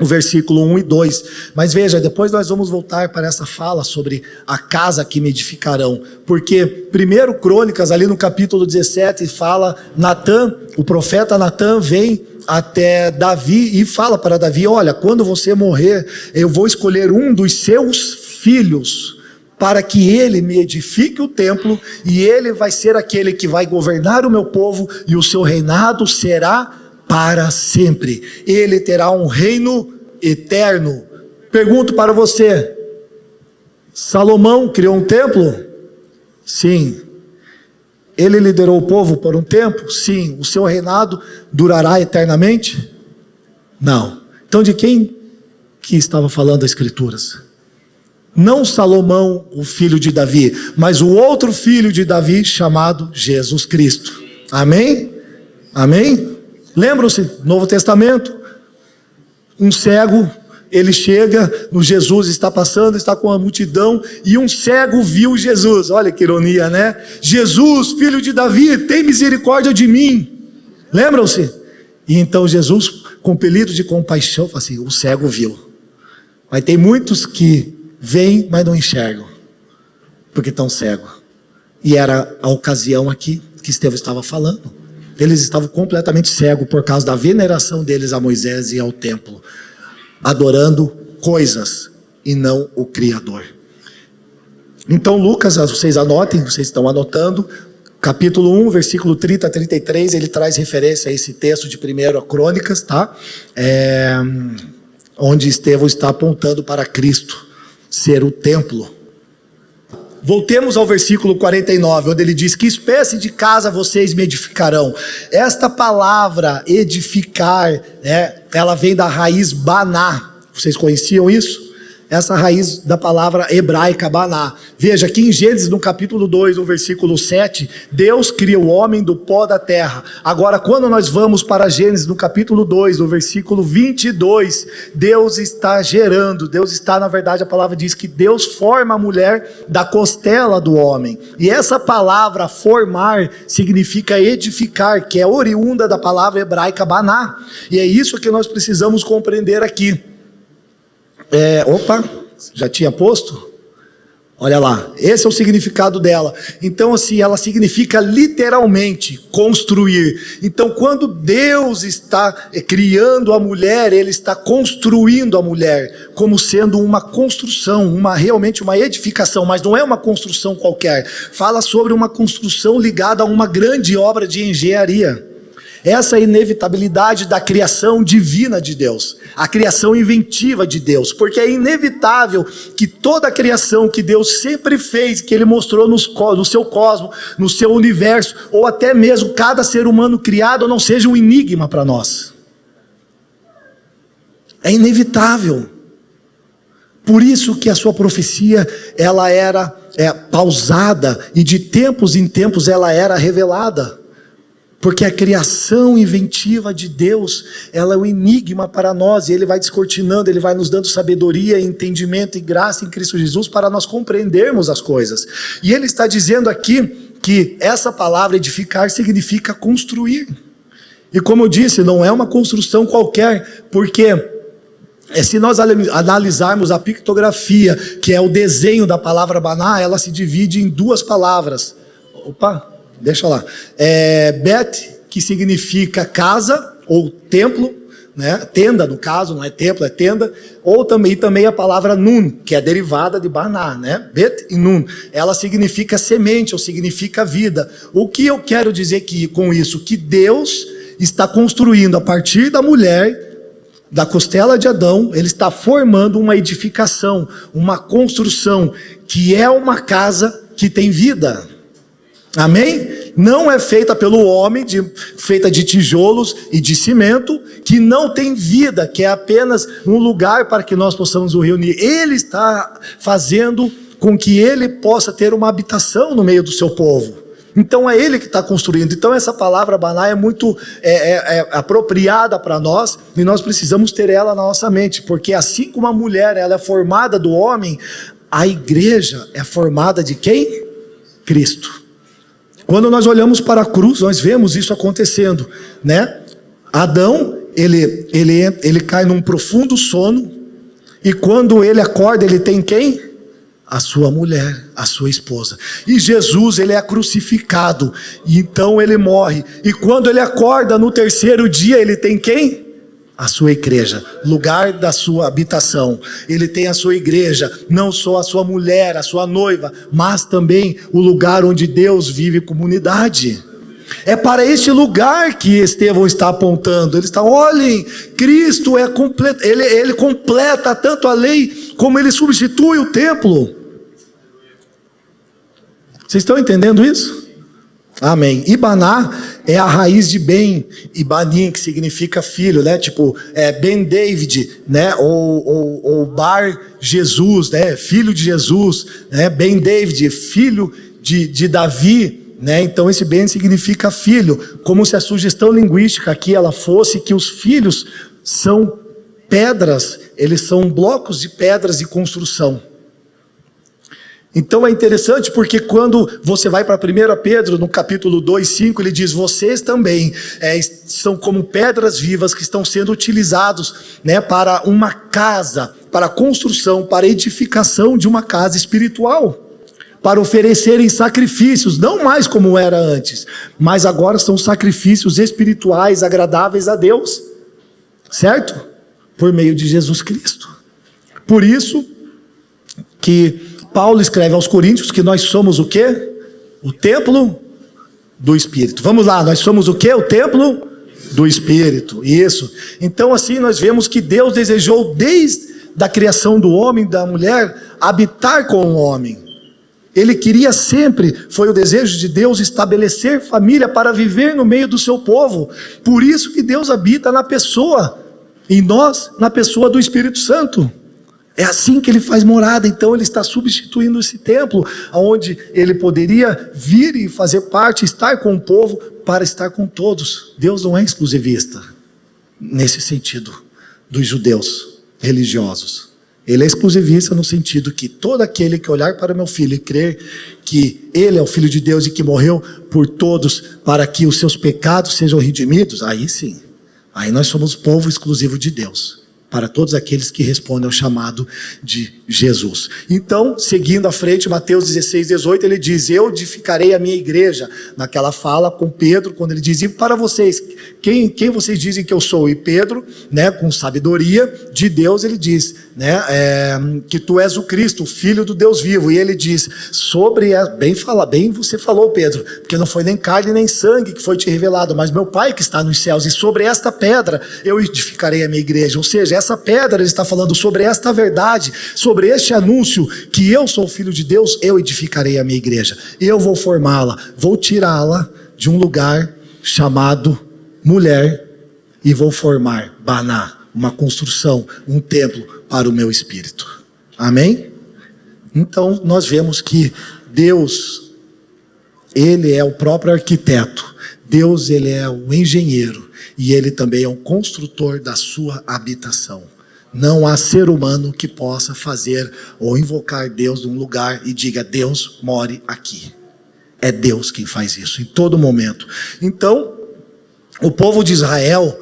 o versículo 1 e 2. Mas veja, depois nós vamos voltar para essa fala sobre a casa que me edificarão. Porque 1 Crônicas, ali no capítulo 17, fala, Natã, o profeta Natã vem até Davi e fala para Davi: olha, quando você morrer, eu vou escolher um dos seus filhos para que ele me edifique o templo, e ele vai ser aquele que vai governar o meu povo, e o seu reinado será para sempre. Ele terá um reino eterno. Pergunto para você: Salomão criou um templo? Sim. Ele liderou o povo por um tempo? Sim. O seu reinado durará eternamente? Não. Então de quem que estava falando as Escrituras? Não Salomão, o filho de Davi, mas o outro filho de Davi, chamado Jesus Cristo. Amém? Amém? Lembram-se, Novo Testamento, um cego, ele chega, no Jesus está passando, está com a multidão, e um cego viu Jesus. Olha que ironia, né? Jesus, filho de Davi, tem misericórdia de mim. Lembram-se? E então Jesus, compelido de compaixão, fala assim: o cego viu. Mas tem muitos que veem, mas não enxergam, porque estão cegos. E era a ocasião aqui que Estevão estava falando. Eles estavam completamente cegos por causa da veneração deles a Moisés e ao templo, adorando coisas e não o Criador. Então Lucas, vocês anotem, vocês estão anotando, capítulo 1, versículo 30 a 33, ele traz referência a esse texto de 1 Crônicas, tá? Onde Estevão está apontando para Cristo ser o templo. Voltemos ao versículo 49, onde ele diz: que espécie de casa vocês me edificarão? Esta palavra edificar, ela vem da raiz baná. Vocês conheciam isso? Essa raiz da palavra hebraica baná. Veja, aqui em Gênesis, no capítulo 2, no versículo 7, Deus cria o homem do pó da terra. Agora, quando nós vamos para Gênesis, no capítulo 2, no versículo 22, Deus está gerando, Deus está, na verdade, a palavra diz que Deus forma a mulher da costela do homem. E essa palavra formar significa edificar, que é oriunda da palavra hebraica baná. E é isso que nós precisamos compreender aqui. Já tinha posto? Olha lá, esse é o significado dela. Então assim, ela significa literalmente construir. Então quando Deus está criando a mulher, Ele está construindo a mulher, como sendo uma construção, realmente uma edificação, mas não é uma construção qualquer. Fala sobre uma construção ligada a uma grande obra de engenharia. Essa é a inevitabilidade da criação divina de Deus, a criação inventiva de Deus, porque é inevitável que toda a criação que Deus sempre fez, que Ele mostrou no seu cosmos, no seu universo, ou até mesmo cada ser humano criado, não seja um enigma para nós. É inevitável. Por isso que a sua profecia, ela era pausada, e de tempos em tempos ela era revelada. Porque a criação inventiva de Deus, ela é um enigma para nós, e Ele vai descortinando, Ele vai nos dando sabedoria, entendimento e graça em Cristo Jesus para nós compreendermos as coisas. E Ele está dizendo aqui que essa palavra edificar significa construir. E como eu disse, não é uma construção qualquer, porque se nós analisarmos a pictografia, que é o desenho da palavra Baná, ela se divide em duas palavras. Deixa lá. Bet, que significa casa ou templo, né? Tenda, no caso, não é templo, é tenda. Ou também a palavra Nun, que é derivada de Baná, né? Bet e Nun. Ela significa semente ou significa vida. O que eu quero dizer com isso? Que Deus está construindo a partir da mulher, da costela de Adão, Ele está formando uma edificação, uma construção, que é uma casa que tem vida. Amém? Não é feita pelo homem, feita de tijolos e de cimento, que não tem vida, que é apenas um lugar para que nós possamos nos reunir. Ele está fazendo com que Ele possa ter uma habitação no meio do seu povo. Então é Ele que está construindo. Então essa palavra Baná é muito apropriada para nós, e nós precisamos ter ela na nossa mente, porque assim como a mulher ela é formada do homem, a igreja é formada de quem? Cristo. Quando nós olhamos para a cruz, nós vemos isso acontecendo, né? Adão, ele cai num profundo sono, e quando ele acorda, ele tem quem? A sua mulher, a sua esposa. E Jesus, ele é crucificado, e então ele morre. E quando ele acorda no terceiro dia, ele tem quem? A sua igreja, lugar da sua habitação. Ele tem a sua igreja, não só a sua mulher, a sua noiva, mas também o lugar onde Deus vive comunidade. É para este lugar que Estevão está apontando. Ele está, olhem, Cristo é completo, ele completa tanto a lei, como ele substitui o templo. Vocês estão entendendo isso? Amém. Ibaná é a raiz de Ben, Ibanim, que significa filho, né? Tipo, Ben David, né? Ou Bar Jesus, né? Filho de Jesus, né? Ben David, filho de Davi, né? Então esse Ben significa filho, como se a sugestão linguística aqui ela fosse que os filhos são pedras, eles são blocos de pedras de construção. Então é interessante porque quando você vai para 1 Pedro, no capítulo 2:5, ele diz, vocês também são como pedras vivas que estão sendo utilizados, né, para uma casa, para a construção, para a edificação de uma casa espiritual, para oferecerem sacrifícios, não mais como era antes, mas agora são sacrifícios espirituais agradáveis a Deus, certo? Por meio de Jesus Cristo. Por isso que Paulo escreve aos Coríntios que nós somos o quê? O templo do Espírito. Vamos lá, nós somos o quê? O templo do Espírito. Isso. Então assim nós vemos que Deus desejou desde a criação do homem e da mulher habitar com o homem. Ele queria sempre, foi o desejo de Deus estabelecer família para viver no meio do seu povo. Por isso que Deus habita na pessoa, em nós, na pessoa do Espírito Santo. É assim que ele faz morada. Então ele está substituindo esse templo, onde ele poderia vir e fazer parte, estar com o povo, para estar com todos. Deus não é exclusivista, nesse sentido, dos judeus religiosos. Ele é exclusivista no sentido que todo aquele que olhar para meu filho e crer que ele é o Filho de Deus e que morreu por todos, para que os seus pecados sejam redimidos, aí sim, aí nós somos povo exclusivo de Deus. para todos aqueles que respondem ao chamado de Jesus. Então, seguindo à frente, Mateus 16, 18, ele diz: eu edificarei a minha igreja. Naquela fala com Pedro, quando ele diz: e para vocês, quem vocês dizem que eu sou? E Pedro, né, com sabedoria de Deus, ele diz, né, que tu és o Cristo, o Filho do Deus vivo. E ele diz, bem você falou, Pedro, porque não foi nem carne nem sangue que foi te revelado, mas meu Pai que está nos céus, e sobre esta pedra eu edificarei a minha igreja. Ou seja, essa pedra, ele está falando sobre esta verdade, sobre este anúncio, que eu sou o Filho de Deus, eu edificarei a minha igreja. Eu vou formá-la, vou tirá-la de um lugar chamado mulher, e vou formar Baná, uma construção, um templo para o meu espírito. Amém? Então nós vemos que Deus, ele é o próprio arquiteto. Deus, ele é o engenheiro, e ele também é o construtor da sua habitação. Não há ser humano que possa fazer ou invocar Deus num lugar e diga: Deus more aqui. É Deus quem faz isso em todo momento. Então, o povo de Israel,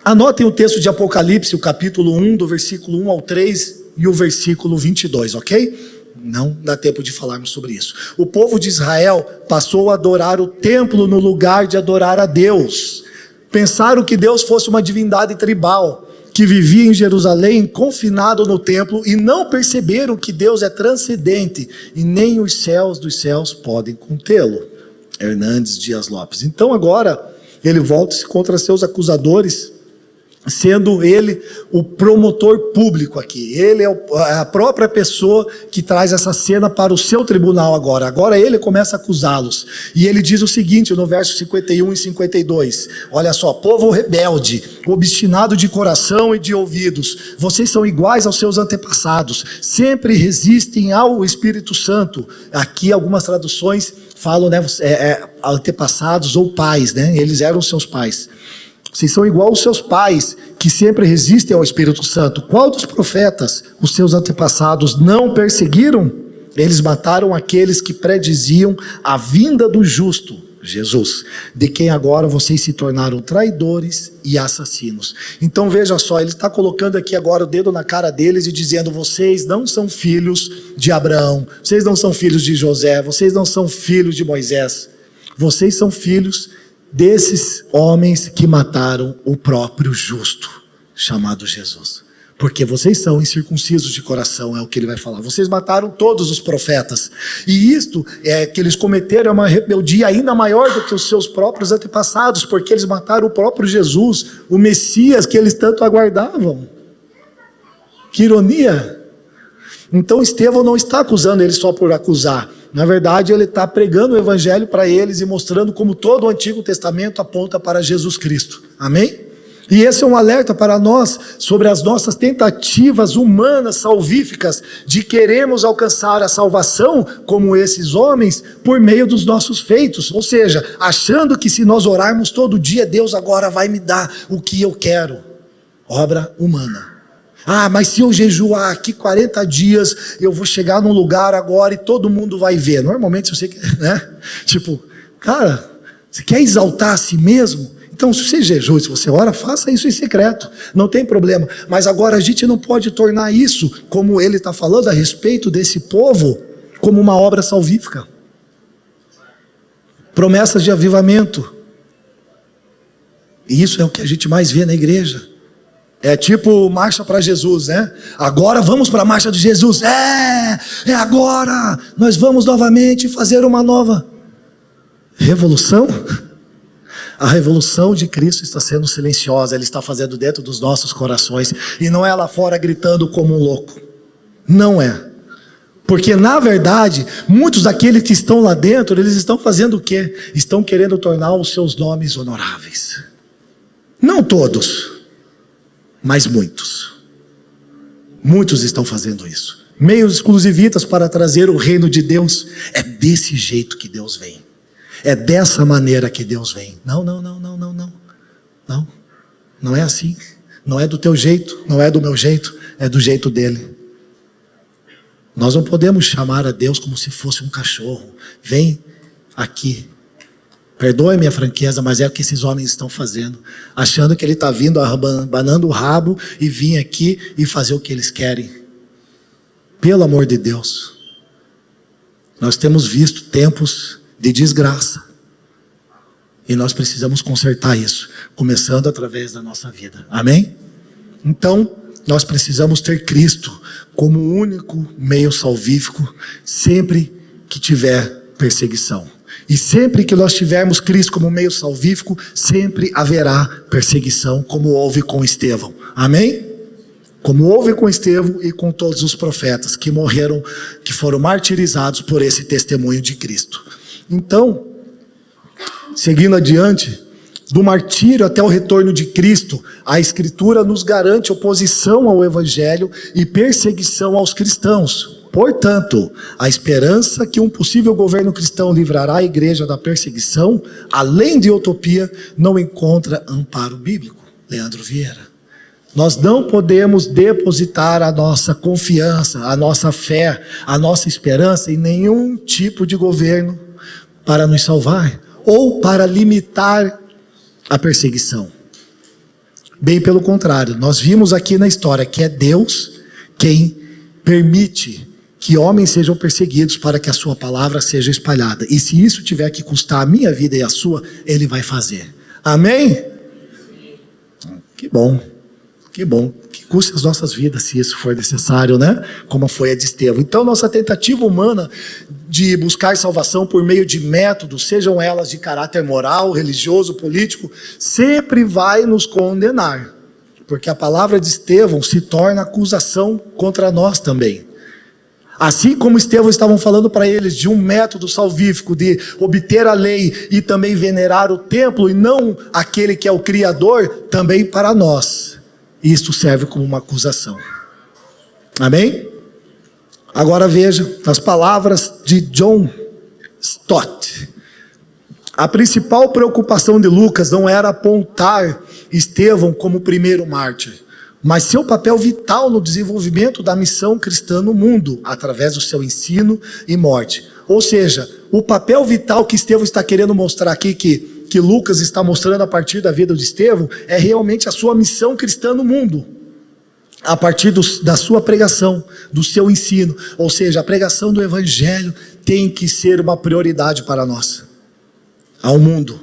anotem o texto de Apocalipse, o capítulo 1, do versículo 1 ao 3 e o versículo 22, ok? Não dá tempo de falarmos sobre isso. O povo de Israel passou a adorar o templo no lugar de adorar a Deus. Pensaram que Deus fosse uma divindade tribal, que vivia em Jerusalém, confinado no templo, e não perceberam que Deus é transcendente, e nem os céus dos céus podem contê-lo. Hernandes Dias Lopes. Então agora, ele volta-se contra seus acusadores, sendo ele o promotor público aqui. Ele é a própria pessoa que traz essa cena para o seu tribunal agora. Agora ele começa a acusá-los. E ele diz o seguinte, no verso 51 e 52. Olha só: povo rebelde, obstinado de coração e de ouvidos, vocês são iguais aos seus antepassados, sempre resistem ao Espírito Santo. Aqui algumas traduções falam, né, antepassados ou pais, né? Eles eram seus pais. Vocês são igual aos seus pais, que sempre resistem ao Espírito Santo. Qual dos profetas os seus antepassados não perseguiram? Eles mataram aqueles que prediziam a vinda do justo, Jesus, de quem agora vocês se tornaram traidores e assassinos. Então veja só, ele está colocando aqui agora o dedo na cara deles e dizendo: vocês não são filhos de Abraão, vocês não são filhos de José, vocês não são filhos de Moisés, vocês são filhos desses homens que mataram o próprio justo, chamado Jesus. Porque vocês são incircuncisos de coração, é o que ele vai falar. Vocês mataram todos os profetas. E isto que eles cometeram é uma rebeldia ainda maior do que os seus próprios antepassados, porque eles mataram o próprio Jesus, o Messias que eles tanto aguardavam. Que ironia! Então Estevão não está acusando eles só por acusar. Na verdade, ele está pregando o evangelho para eles e mostrando como todo o Antigo Testamento aponta para Jesus Cristo. Amém? E esse é um alerta para nós sobre as nossas tentativas humanas, salvíficas, de queremos alcançar a salvação como esses homens por meio dos nossos feitos. Ou seja, achando que se nós orarmos todo dia, Deus agora vai me dar o que eu quero. Obra humana. Mas se eu jejuar aqui 40 dias, eu vou chegar num lugar agora e todo mundo vai ver. Normalmente, se você quer, né? Tipo, cara, você quer exaltar a si mesmo? Então, se você jejua, se você ora, faça isso em secreto, não tem problema. Mas agora a gente não pode tornar isso, como ele está falando a respeito desse povo, como uma obra salvífica. Promessas de avivamento. E isso é o que a gente mais vê na igreja. É tipo marcha para Jesus, né? Agora vamos para a marcha de Jesus. É agora. Nós vamos novamente fazer uma nova revolução. A revolução de Cristo está sendo silenciosa. Ele está fazendo dentro dos nossos corações. E não é lá fora gritando como um louco. Não é. Porque na verdade, muitos daqueles que estão lá dentro, eles estão fazendo o quê? Estão querendo tornar os seus nomes honoráveis. Não todos, mas muitos. Muitos estão fazendo isso. Meios exclusivistas para trazer o reino de Deus. É desse jeito que Deus vem. É dessa maneira que Deus vem. Não. Não é assim. Não é do teu jeito, não é do meu jeito, é do jeito dele. Nós não podemos chamar a Deus como se fosse um cachorro. Vem aqui, Perdoe minha franqueza, mas é o que esses homens estão fazendo. Achando que ele está vindo, abanando o rabo e vir aqui e fazer o que eles querem. Pelo amor de Deus. Nós temos visto tempos de desgraça. E nós precisamos consertar isso. Começando através da nossa vida. Amém? Então, nós precisamos ter Cristo como o único meio salvífico sempre que tiver perseguição. E sempre que nós tivermos Cristo como meio salvífico, sempre haverá perseguição, como houve com Estevão. Amém? Como houve com Estevão e com todos os profetas que morreram, que foram martirizados por esse testemunho de Cristo. Então, seguindo adiante, do martírio até o retorno de Cristo, a Escritura nos garante oposição ao Evangelho e perseguição aos cristãos. Portanto, a esperança que um possível governo cristão livrará a igreja da perseguição, além de utopia, não encontra amparo bíblico. Leandro Vieira. Nós não podemos depositar a nossa confiança, a nossa fé, a nossa esperança em nenhum tipo de governo para nos salvar ou para limitar a perseguição. Bem pelo contrário, nós vimos aqui na história que é Deus quem permite que homens sejam perseguidos para que a sua palavra seja espalhada. E se isso tiver que custar a minha vida e a sua, Ele vai fazer. Amém? Que bom. Que bom. Que custe as nossas vidas, se isso for necessário, né? Como foi a de Estevão. Então, nossa tentativa humana de buscar salvação por meio de métodos, sejam elas de caráter moral, religioso, político, sempre vai nos condenar. Porque a palavra de Estevão se torna acusação contra nós também. Assim como Estevão estavam falando para eles de um método salvífico de obter a lei e também venerar o templo e não aquele que é o Criador, também para nós. Isto serve como uma acusação. Amém? Agora veja as palavras de John Stott. A principal preocupação de Lucas não era apontar Estevão como o primeiro mártir, mas seu papel vital no desenvolvimento da missão cristã no mundo, através do seu ensino e morte. Ou seja, o papel vital que Estevão está querendo mostrar aqui, que Lucas está mostrando a partir da vida de Estevão, é realmente a sua missão cristã no mundo. A partir da sua pregação, do seu ensino. Ou seja, a pregação do Evangelho tem que ser uma prioridade para nós, ao mundo.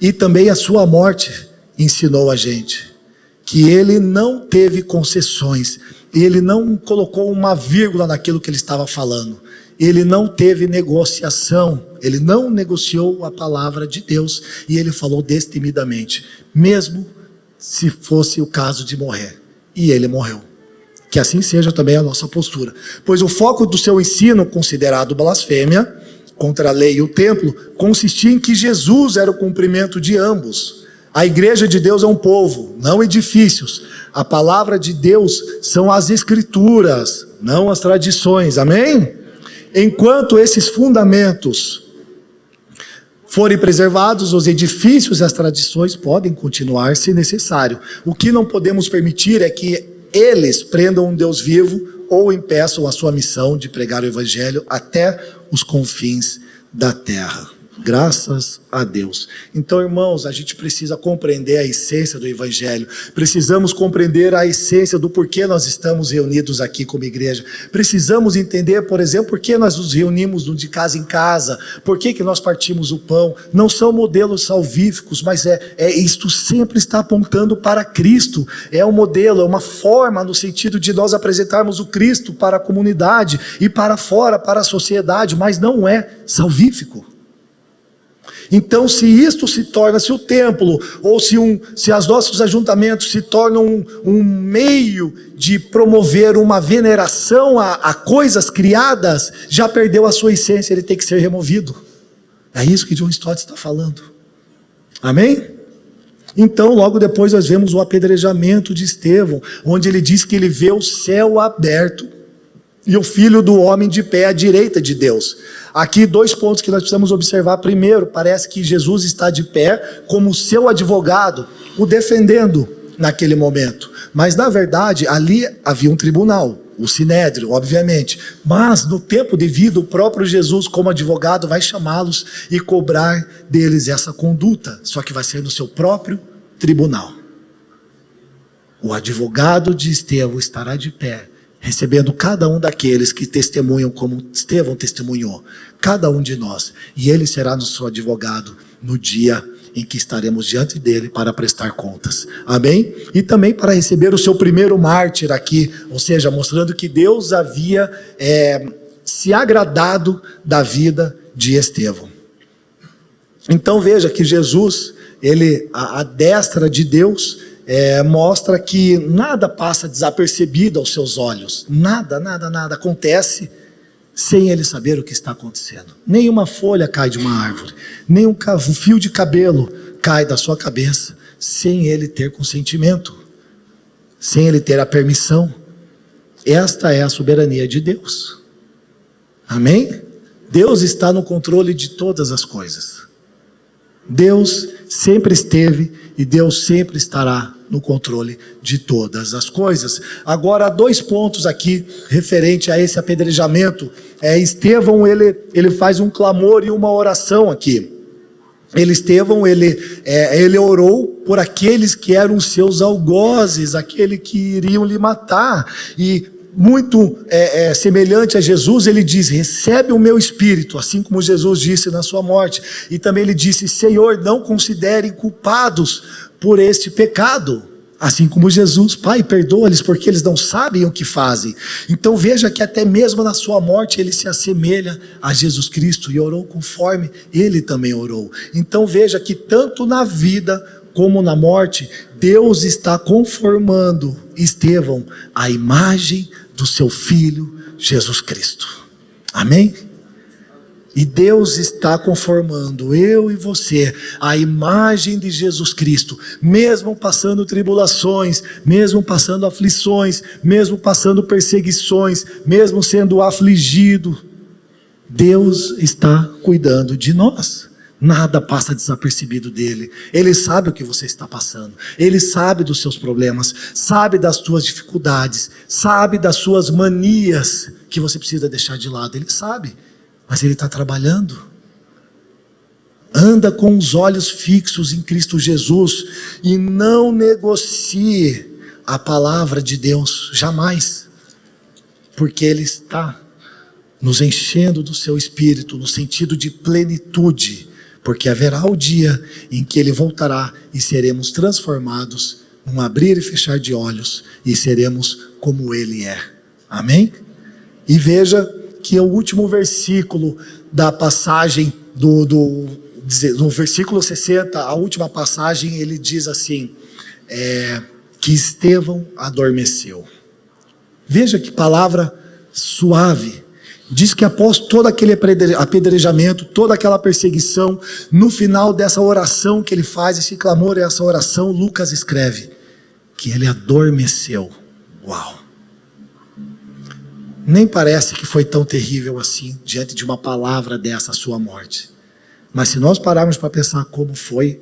E também a sua morte ensinou a gente que ele não teve concessões, ele não colocou uma vírgula naquilo que ele estava falando, ele não teve negociação, ele não negociou a palavra de Deus, e ele falou destemidamente, mesmo se fosse o caso de morrer, e ele morreu. Que assim seja também a nossa postura, pois o foco do seu ensino, considerado blasfêmia contra a lei e o templo, consistia em que Jesus era o cumprimento de ambos. A igreja de Deus é um povo, não edifícios. A palavra de Deus são as escrituras, não as tradições, amém? Enquanto esses fundamentos forem preservados, os edifícios e as tradições podem continuar se necessário. O que não podemos permitir é que eles prendam um Deus vivo ou impeçam a sua missão de pregar o evangelho até os confins da terra. Graças a Deus. Então, irmãos, a gente precisa compreender a essência do Evangelho. Precisamos compreender a essência do porquê nós estamos reunidos aqui como igreja. Precisamos entender, por exemplo, por que nós nos reunimos de casa em casa. Por que nós partimos o pão. Não são modelos salvíficos, mas isto sempre está apontando para Cristo. É um modelo, é uma forma no sentido de nós apresentarmos o Cristo para a comunidade e para fora, para a sociedade, mas não é salvífico. Então, se isto se torna, se o templo, ou se os nossos ajuntamentos se tornam um meio de promover uma veneração a coisas criadas, já perdeu a sua essência, ele tem que ser removido. É isso que John Stott está falando. Amém? Então, logo depois nós vemos o apedrejamento de Estevão, onde ele diz que ele vê o céu aberto e o Filho do Homem de pé à direita de Deus. Aqui 2 pontos que nós precisamos observar. Primeiro, parece que Jesus está de pé como seu advogado, o defendendo naquele momento. Mas na verdade, ali havia um tribunal. o Sinédrio, obviamente. Mas, no tempo devido, o próprio Jesus, como advogado, vai chamá-los e cobrar deles essa conduta. Só que vai ser no seu próprio tribunal. O advogado de Estevão estará de pé, recebendo cada um daqueles que testemunham como Estevão testemunhou. Cada um de nós. E ele será nosso advogado no dia em que estaremos diante dele para prestar contas. Amém? E também para receber o seu primeiro mártir aqui, ou seja, mostrando que Deus havia se agradado da vida de Estevão. Então veja que Jesus, a destra de Deus, mostra que nada passa desapercebido aos seus olhos. Nada acontece sem ele saber o que está acontecendo. Nenhuma folha cai de uma árvore, nem um fio de cabelo cai da sua cabeça sem ele ter consentimento, sem ele ter a permissão. Esta é a soberania de Deus. Amém? Deus está no controle de todas as coisas. Deus sempre esteve e Deus sempre estará no controle de todas as coisas. Agora, há 2 pontos aqui referente a esse apedrejamento. Estevão, ele faz um clamor e uma oração aqui. Estevão, ele orou por aqueles que eram seus algozes, aqueles que iriam lhe matar. E muito semelhante a Jesus, ele diz: recebe o meu espírito, assim como Jesus disse na sua morte. E também ele disse: Senhor, não considerem culpados por este pecado. Assim como Jesus: Pai, perdoa-lhes porque eles não sabem o que fazem. Então veja que até mesmo na sua morte ele se assemelha a Jesus Cristo e orou conforme ele também orou. Então veja que tanto na vida como na morte, Deus está conformando Estevão à imagem do seu Filho Jesus Cristo. Amém? E Deus está conformando eu e você à imagem de Jesus Cristo, mesmo passando tribulações, mesmo passando aflições, mesmo passando perseguições, mesmo sendo afligido. Deus está cuidando de nós. Nada passa desapercebido dele. Ele sabe o que você está passando. Ele sabe dos seus problemas, sabe das suas dificuldades, sabe das suas manias que você precisa deixar de lado. Ele sabe, mas ele está trabalhando. Anda com os olhos fixos em Cristo Jesus e não negocie a palavra de Deus, jamais. Porque ele está nos enchendo do seu espírito, no sentido de plenitude. Porque haverá o dia em que ele voltará e seremos transformados num abrir e fechar de olhos e seremos como ele é. Amém? E veja que o último versículo da passagem no versículo 60, a última passagem, ele diz assim, que Estevão adormeceu. Veja que palavra suave. Diz que após todo aquele apedrejamento, toda aquela perseguição, no final dessa oração que ele faz, esse clamor, essa oração, Lucas escreve que ele adormeceu. Uau! Nem parece que foi tão terrível assim, diante de uma palavra dessa, a sua morte. Mas se nós pararmos para pensar como foi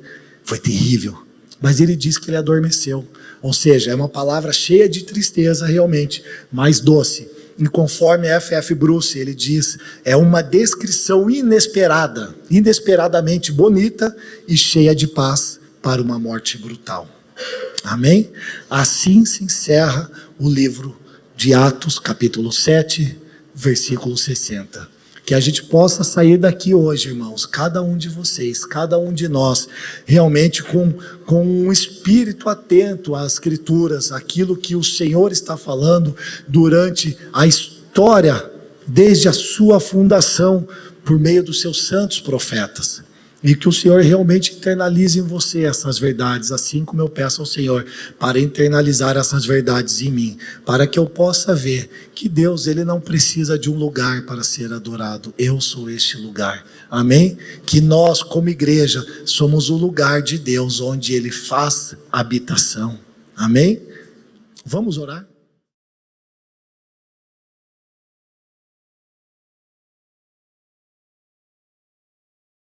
terrível. Mas ele diz que ele adormeceu. Ou seja, é uma palavra cheia de tristeza realmente, mas doce. E conforme F.F. Bruce, ele diz, é uma descrição inesperada, inesperadamente bonita e cheia de paz para uma morte brutal. Amém? Assim se encerra o livro de Atos, capítulo 7, versículo 60. Que a gente possa sair daqui hoje, irmãos, cada um de vocês, cada um de nós, realmente com um espírito atento às Escrituras, aquilo que o Senhor está falando durante a história, desde a sua fundação, por meio dos seus santos profetas. E que o Senhor realmente internalize em você essas verdades, assim como eu peço ao Senhor para internalizar essas verdades em mim, para que eu possa ver que Deus, ele não precisa de um lugar para ser adorado. Eu sou este lugar. Amém? Que nós, como igreja, somos o lugar de Deus onde ele faz habitação. Amém? Vamos orar?